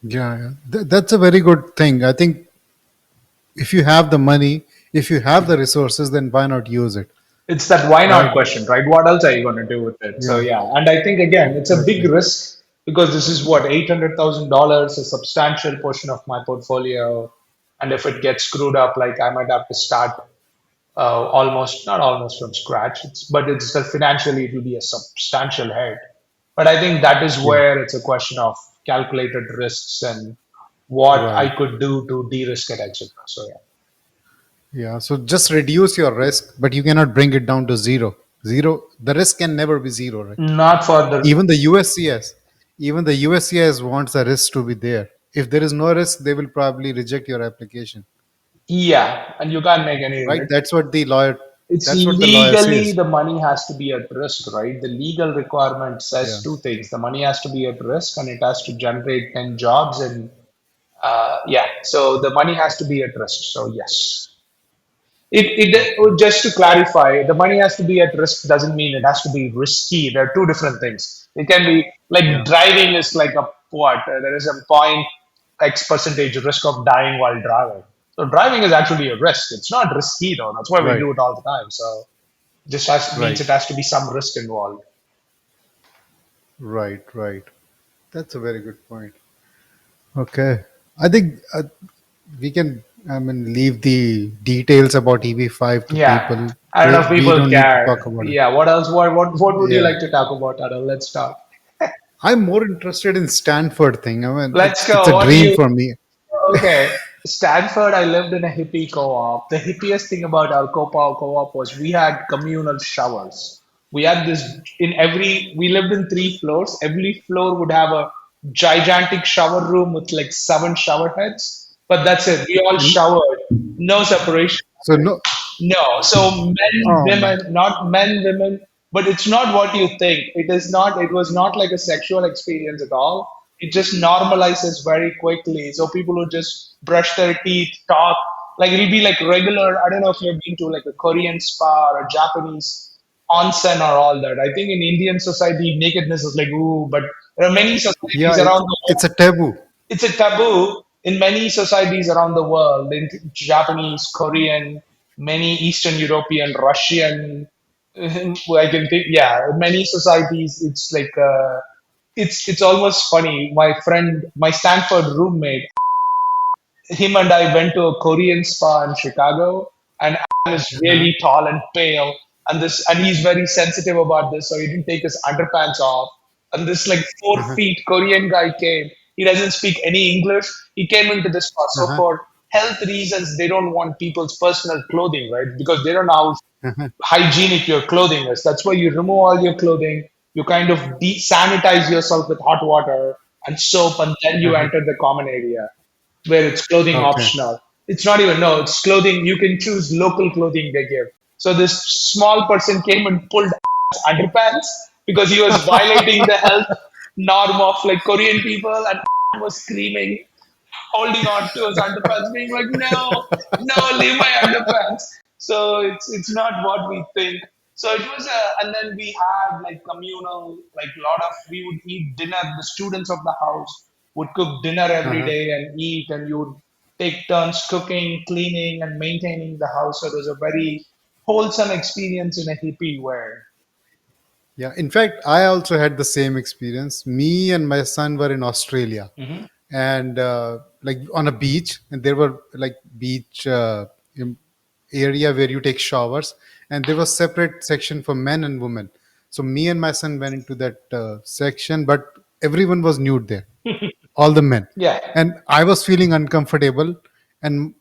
Yeah, yeah. That's a very good thing. I think if you have the money, if you have the resources, then why not use it?
It's that why not
Right?
question, right? What else are you going to do with it? So
Yeah,
yeah, and I think again, it's a big
exactly.
risk because this is what $800,000, a substantial portion of my portfolio, and if it gets screwed up, like I might have to start almost not almost from scratch. But it's financially it will be a substantial hit. But I think that is
Yeah,
where it's a question of calculated risks and what I
right.
could do to de-risk it, etc. So yeah.
Yeah, so just reduce your risk, but you cannot bring it down to zero. Zero, the risk can never be zero, right?
Not for the,
Even the USCS, even the USCS wants the risk to be there. If there is no risk, they will probably reject your application,
yeah, and you can't make any.
right?
It's
That's what the lawyer
legally
says.
the money has to be at risk, right? The legal requirement says
Yeah,
two things: the money has to be at risk, and it has to generate 10 jobs, and yeah, so the money has to be at risk. So yes.
okay.
Just to clarify, the money has to be at risk doesn't mean it has to be risky. There are two different things. It can be like
Yeah,
driving is like a what? There is a point X percentage risk of dying while driving. So driving is actually a risk. It's not risky though. That's why we
right,
do it all the time. So just has, means
right,
it has to be some risk involved.
right. That's a very good point. Okay, I think we can, I mean, leave the details about EV5 to
Yeah.
people.
I don't know if
We
people
don't need to talk
care.
about it.
Yeah. What else? What would you
Yeah,
like to talk about, Adel? Let's talk.
I'm more interested in Stanford thing. I mean,
Let's
it's a
go. What do
dream
you?
for me.
Okay. Stanford, I lived in a hippie co-op. The hippiest thing about our co-op was we had communal showers. We had this in every, we lived in 3 floors. Every floor would have a gigantic shower room with like 7 shower heads. But that's it. We all
And
showered. No separation.
so no,
No, so men,
oh my,
women, not men, women, but it's not what you think. It is not, it was not like a sexual experience at all. It just normalizes very quickly. So people who just brush their teeth, talk, like it'll be like regular. I don't know if you've been to like a Korean spa or a Japanese onsen or all that. I think in Indian society, nakedness is like, ooh, but there are many
yeah,
societies around the
it's
world.
a taboo.
It's a taboo in many societies around the world, in Japanese, Korean, many Eastern European, Russian. I can think, yeah, in many societies, it's like it's almost funny. My friend, my Stanford roommate, him and I went to a Korean spa in Chicago, and Adam is
Uh-huh,
really tall and pale, and he's very sensitive about this, so he didn't take his underpants off. And this like four
uh-huh,
feet Korean guy came. He doesn't speak any English. He came into this spa. So
uh-huh,
for health reasons, they don't want people's personal clothing, right? Because they don't know how
uh-huh,
hygienic your clothing is. That's why you remove all your clothing. You kind of sanitize yourself with hot water and soap, and then you
uh-huh.
enter the common area where it's clothing
Okay.
optional. It's not even, no, it's clothing. You can choose local clothing they give. So this small person came and pulled underpants because he was violating the health norm of like Korean people, and was screaming, holding on to his underpants, being like, "No, no, leave my underpants." So it's not what we think. So it was and then we had like communal, like a lot of, we would eat dinner. The students of the house would cook dinner every
Uh-huh.
day and eat, and you would take turns cooking, cleaning, and maintaining the house. So it was a very wholesome experience in a hippie way.
Yeah. In fact, I also had the same experience. Me and my son were in Australia,
Hmm.
and like on a beach, and there were like beach area where you take showers, and there was separate section for men and women. So me and my son went into that section, but everyone was nude there, all the men,
Yeah.
and I was feeling uncomfortable. And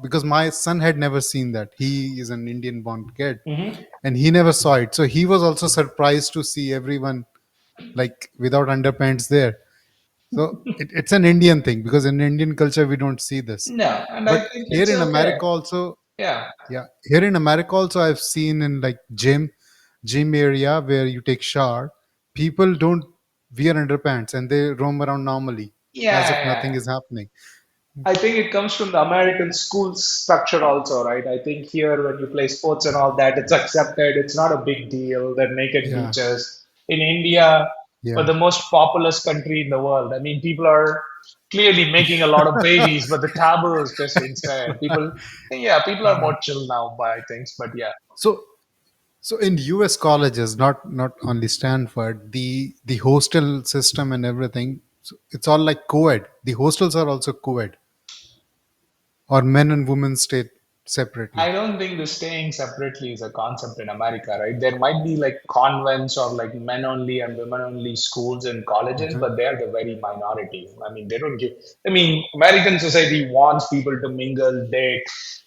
because my son had never seen that. He is an Indian born kid,
Hmm.
and he never saw it, so he was also surprised to see everyone like without underpants there. So it's an Indian thing, because in Indian culture we don't see this.
No, and I
But
think
here
it's
in
okay.
America also,
Yeah.
yeah, here in America also, I've seen in like gym area where you take shower, people don't wear underpants and they roam around normally as
Yeah,
if nothing
yeah.
is happening.
I think it comes from the American school structure also, right? I think here when you play sports and all that, it's accepted. It's not a big deal. They're naked
Yeah,
beaches. In India, for
yeah.
the most populous country in the world, I mean, people are clearly making a lot of babies, but the taboo is just insane. People, yeah, people are more chill now by things, but yeah.
So in US colleges, not only Stanford, the hostel system and everything, so it's all like co-ed. The hostels are also co-ed, or men and women stay separately.
I don't think the staying separately is a concept in America, right? There might be like convents or like men only and women only schools and colleges,
Okay.
but they are the very minority. I mean, they don't give, I mean, American society wants people to mingle, date,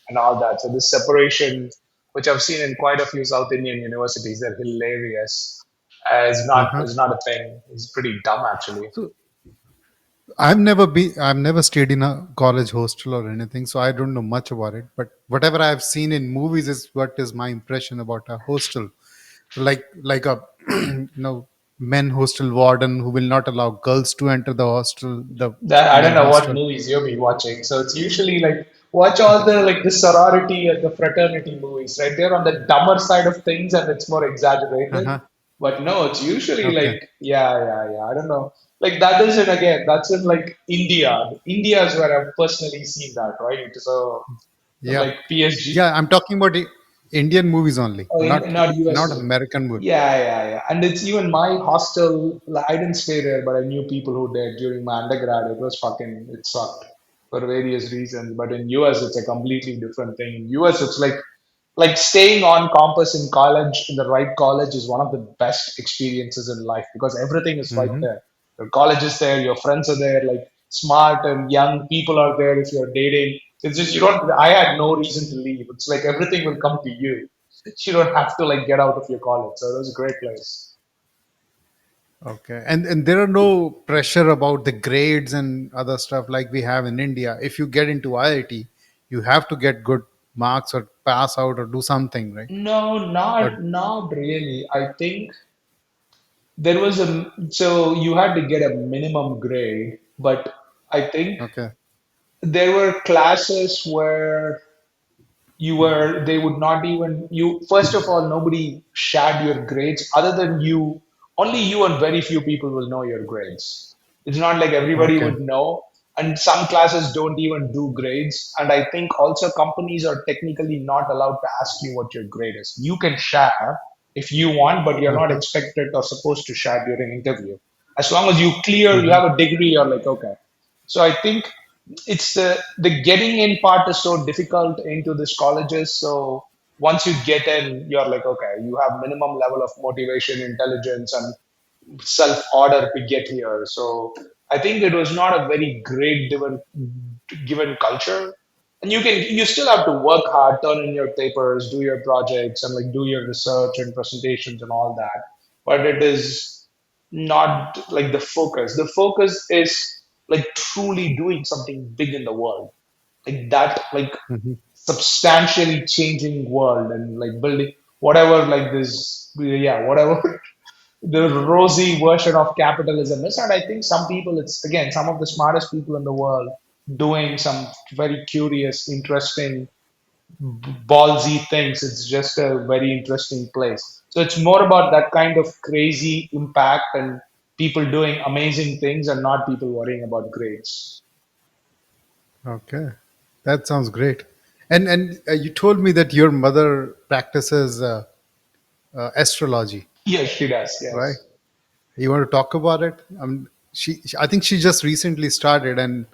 and all that. So this separation, which I've seen in quite a few South Indian universities, they're hilarious.
Uh-huh.
Is not a thing. It's pretty dumb actually.
So I've never stayed in a college hostel or anything, so I don't know much about it. But whatever I've seen in movies is what is my impression about a hostel. So like a men hostel warden who will not allow girls to enter the hostel, the
That I don't
men
know what
hostel.
movies you'll be watching. So it's usually like watch all the like the sorority and the fraternity movies, right? They're on the dumber side of things and it's more exaggerated.
Uh-huh.
But no, it's usually
Okay.
like yeah. I don't know. Like that is in again, that's in like India. India is where I've personally seen that, right? So
Yeah.
like PSG.
Yeah, I'm talking about Indian movies only,
Oh, not
not
US.
American movie.
Yeah. And it's even my hostel. Like, I didn't stay there, but I knew people who did during my undergrad. It was fucking, it sucked for various reasons. But in US, it's a completely different thing. In US, it's like staying on campus in college, in the right college, is one of the best experiences in life because everything is right
Hmm.
there. Your college is there, your friends are there, like smart and young people are there if you're dating. It's just, you don't, I had no reason to leave. It's like everything will come to you. You don't have to like get out of your college. So it was a great place.
Okay. And there are no pressure about the grades and other stuff like we have in India. If you get into IIT, you have to get good marks or pass out or do something, right?
No,
Or
not really. I think there was a so you had to get a minimum grade, but I think
okay.
there were classes where you were they would not even you first of all nobody shared your grades other than you, only you and very few people will know your grades. It's not like everybody
Okay.
would know, and some classes don't even do grades, and I think also companies are technically not allowed to ask you what your grade is. You can share if you want, but you're not
Uh-huh.
expected or supposed to share during interview. As long as you clear, you
Hmm.
have a degree, you're like okay. So I think it's the getting in part is so difficult into these colleges. So once you get in, you're like, okay, you have minimum level of motivation, intelligence, and self order to get here. So I think it was not a very great given culture. And you still have to work hard, turn in your papers, do your projects, and like do your research and presentations and all that. But it is not like the focus. The focus is like truly doing something big in the world, like that, like
Hmm.
substantially changing world and like building whatever like this, yeah, whatever the rosy version of capitalism is. And I think some people, it's again some of the smartest people in the world doing some very curious, interesting, ballsy things. It's just a very interesting place. So it's more about that kind of crazy impact and people doing amazing things and not people worrying about grades.
Okay. That sounds great. And you told me that your mother practices astrology,
Yes, she does.
right?
Yes.
You want to talk about it? I think she just recently started, and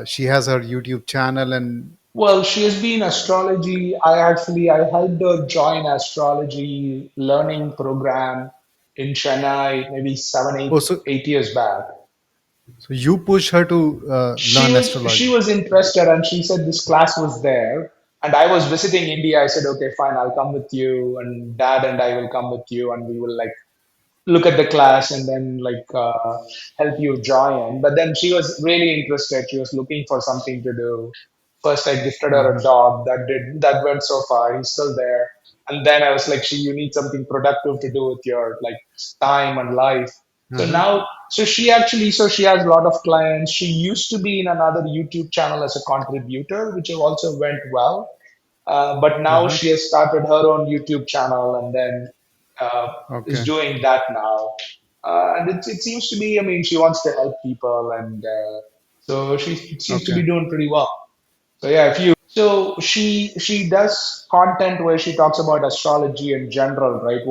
she has her YouTube channel, and
Well, she has been astrology. I helped her join astrology learning program in Chennai maybe seven,
Oh,
eight,
so
8 years back.
you push her to learn
She
astrology.
was interested and she said this class was there. And I was visiting India. I said, okay, fine, I'll come with you, and dad and I will come with you, and we will like look at the class and then help you join. But then she was really interested. She was looking for something to do. First, I gifted her a
Uh-huh.
dog that went so far. He's still there. And then I was like, "She, you need something productive to do with your like time and life." So
Uh-huh.
now, so she has a lot of clients. She used to be in another YouTube channel as a contributor, which also went well. But now
Uh-huh.
she has started her own YouTube channel and then uh, is
Okay.
doing that now. And it seems to be, I mean, she wants to help people, and so she seems to
Okay.
be doing pretty well. So yeah, if you so she does content where she talks about astrology in general, right?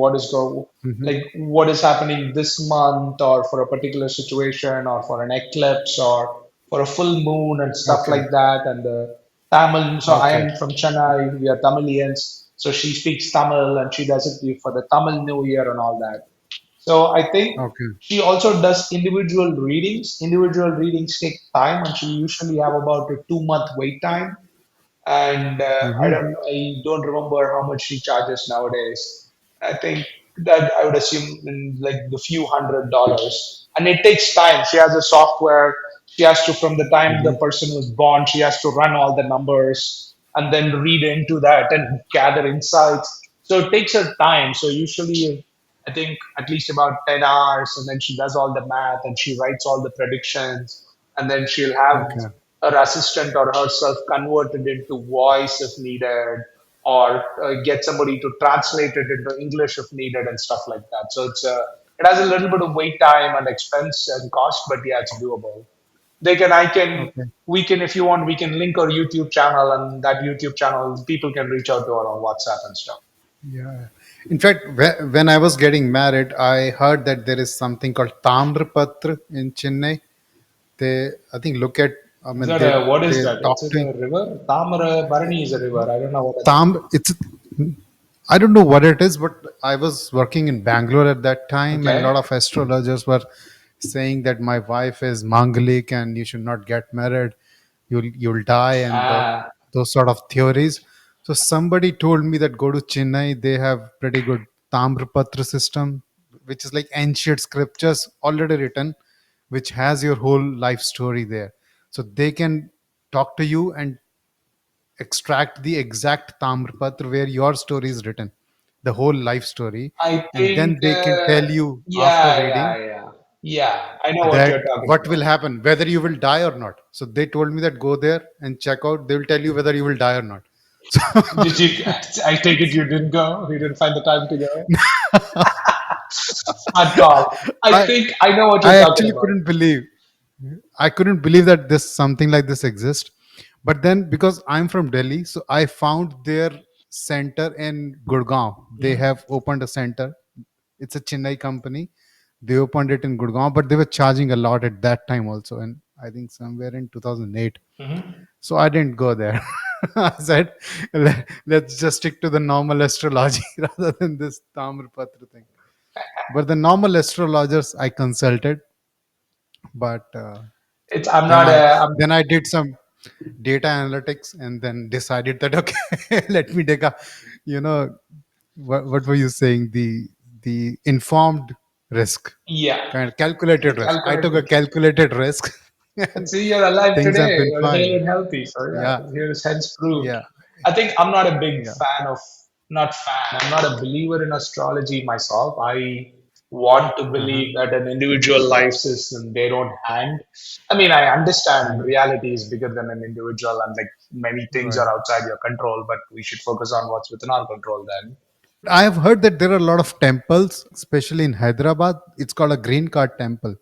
Mm-hmm.
Like what is happening this month, or for a particular situation, or for an eclipse, or for a full moon, and stuff
Okay.
like that. And Tamil. So I
Okay.
am from Chennai. We are Tamilians. So she speaks Tamil, and she does it for the Tamil New Year and all that. So I think
Okay.
she also does individual readings. Individual readings take time, and she usually have about a 2 month wait time. And
Mm-hmm.
I don't remember how much she charges nowadays. I think that I would assume in like the few $100s, and it takes time. She has a software. She has to, from the time the
Mm-hmm.
person was born, she has to run all the numbers and then read into that and gather insights. So it takes her time. So usually, I think at least about 10 hours, and then she does all the math and she writes all the predictions, and then she'll have
Okay.
her assistant or herself converted into voice if needed, or get somebody to translate it into English if needed, and stuff like that. So it has a little bit of wait time and expense and cost, but yeah, it's doable. I can,
Okay.
we can, if you want, we can link our YouTube channel, and that YouTube channel, people can reach out to her on WhatsApp and stuff.
Yeah. In fact, when I was getting married, I heard that there is something called Tamrapatra in Chennai. They, I think, look at. I
Is
mean,
that a, what is
they
that?
talk
Is it
to
a river? Tamara Bharani is a river. I don't know what it's.
Tam. It's, I don't know what it is, but I was working in Bangalore at that time, and a lot
Okay.
of astrologers were saying that my wife is Mangalik and you should not get married, you'll die, and
Ah,
those sort of theories. So somebody told me that go to Chennai, they have pretty good Tamrapatra system, which is like ancient scriptures already written, which has your whole life story there. So they can talk to you and extract the exact Tamrapatra where your story is written, the whole life story,
I
and then
think,
they can tell you after
yeah,
reading
yeah, yeah. Yeah, I know what
that
you're talking
what will
about.
happen, whether you will die or not. So they told me that go there and check out. They will tell you whether you will die or not. So
Did you, I take it you didn't go? You didn't find the time to go? Smart call. I
I
think I know what
I
you're talking
actually
about.
couldn't believe that this something like this exists. But then because I'm from Delhi, so I found their center in Gurgaon. They
Hmm.
have opened a center. It's a Chennai company. They opened it in Gurgaon, but they were charging a lot at that time also, and I think somewhere in 2008.
Hmm.
So I didn't go there. I said, let's just stick to the normal astrology rather than this Tamrapatra thing. But the normal astrologers I consulted, but
It's I'm
then
not
I
a I'm
then I did some data analytics and then decided that okay, let me take a, you know, what were you saying, the informed risk,
yeah.
kind of
The
calculated risk. I took a
calculated.
calculated risk
And
and
see, you're alive
things have
today.
been
You're hale
fine.
and healthy. So
Yeah,
yeah, here's hence proved.
yeah,
I think I'm not a big
yeah.
fan of, not fan. I'm not a believer in astrology myself. I want to
Uh-huh.
believe that an individual life is in their own hand. I mean, I understand
Mhm.
reality is bigger than an individual, and like many things
Right.
are outside your control. But we should focus on what's within our control then.
I have heard that there are a lot of temples, especially in Hyderabad. It's called a green card temple.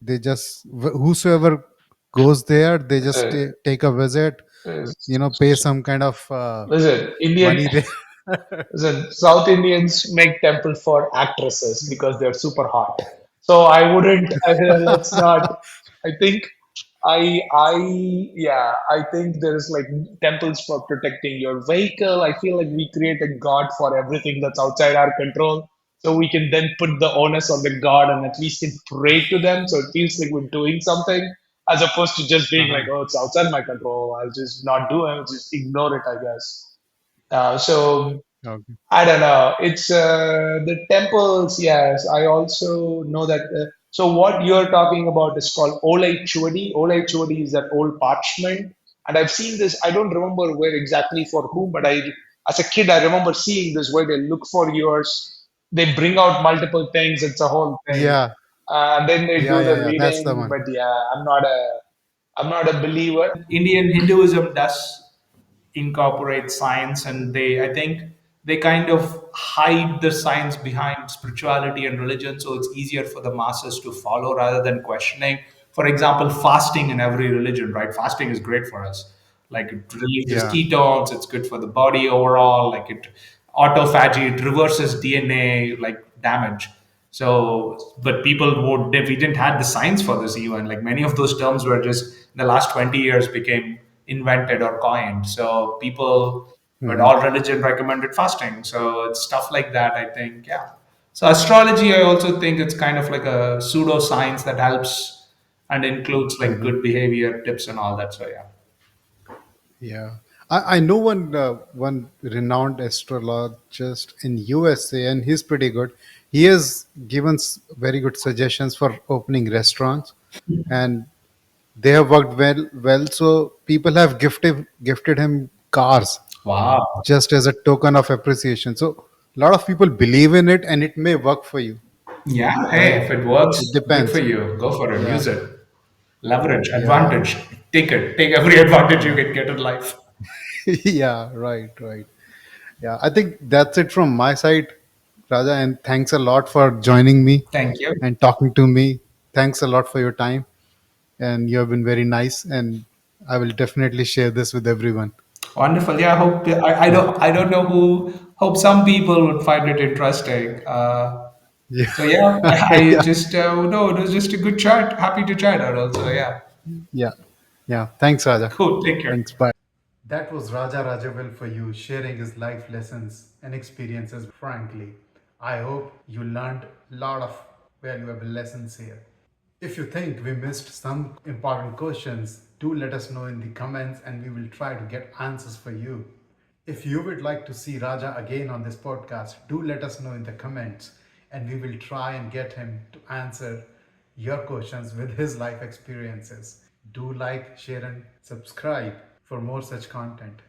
They just whosoever goes there, they just
Uh,
take a visit,
uh,
pay some kind of
Listen,
money there.
South Indians make temple for actresses because they're super hot. So I wouldn't. Let's not. I think. yeah, I think there's like temples for protecting your vehicle. I feel like we create a god for everything that's outside our control. So we can then put the onus on the god and at least can pray to them. So it feels like we're doing something as opposed to just being like,
Uh-huh.
oh, it's outside my control. I'll just not do it. I'll just ignore it, I guess. So
Okay.
I don't know. It's the temples. Yes, I also know that. So what you're talking about is called Olay Chudi. Olay Chudi is that old parchment, and I've seen this. I don't remember where exactly for whom, but as a kid, I remember seeing this where they look for yours. They bring out multiple things. It's a whole thing,
Yeah,
and then they
yeah,
do
yeah,
the
yeah. That's the
reading.
one.
But yeah, I'm not a believer.
Indian Hinduism does incorporate science, and I think they kind of hide the science behind spirituality and religion, so it's easier for the masses to follow rather than questioning. For example, fasting in every religion, right? Fasting is great for us. Like it releases
Yeah.
ketones, it's good for the body overall. Like it autophagy, it reverses DNA like damage. So, but people would, we didn't have the science for this even. Like many of those terms were just in the last 20 years became invented or coined. So people, but
Hmm.
all religion recommended fasting. So it's stuff like that, I think. Yeah. So astrology, I also think it's kind of like a pseudoscience that helps and includes like
Hmm.
good behavior tips and all that. So yeah.
Yeah, I know one renowned astrologist in USA, and he's pretty good. He has given very good suggestions for opening restaurants, and they have worked well. So people have gifted him cars
Wow.
just as a token of appreciation. So a lot of people believe in it, and it may work for you,
Yeah. Hey,
right?
if it works,
It
good for
depends.
you. Go for it.
Yeah,
Use it. Leverage,
yeah,
advantage. Take it. Take every advantage you
yeah,
can get in life.
yeah. Right, right. Yeah, I think that's it from my side, Raja. And thanks a lot for joining me
Thank you.
and talking to me. Thanks a lot for your time. And you have been very nice. And I will definitely share this with everyone.
Wonderful. Yeah, I hope
Yeah.
I don't know who hope some people would find it interesting.
Yeah.
So yeah, I
Yeah.
just no, it was just a good chat. Happy to chat, Arul. So yeah,
Yeah. Yeah. Thanks, Raja.
cool. Take care.
Thanks. Bye. That was Raja Rajavel for you, sharing his life lessons and experiences frankly. I hope you learned a lot of valuable lessons here. If you think we missed some important questions, do let us know in the comments and we will try to get answers for you. If you would like to see Raja again on this podcast, do let us know in the comments and we will try and get him to answer your questions with his life experiences. Do like, share, and subscribe for more such content.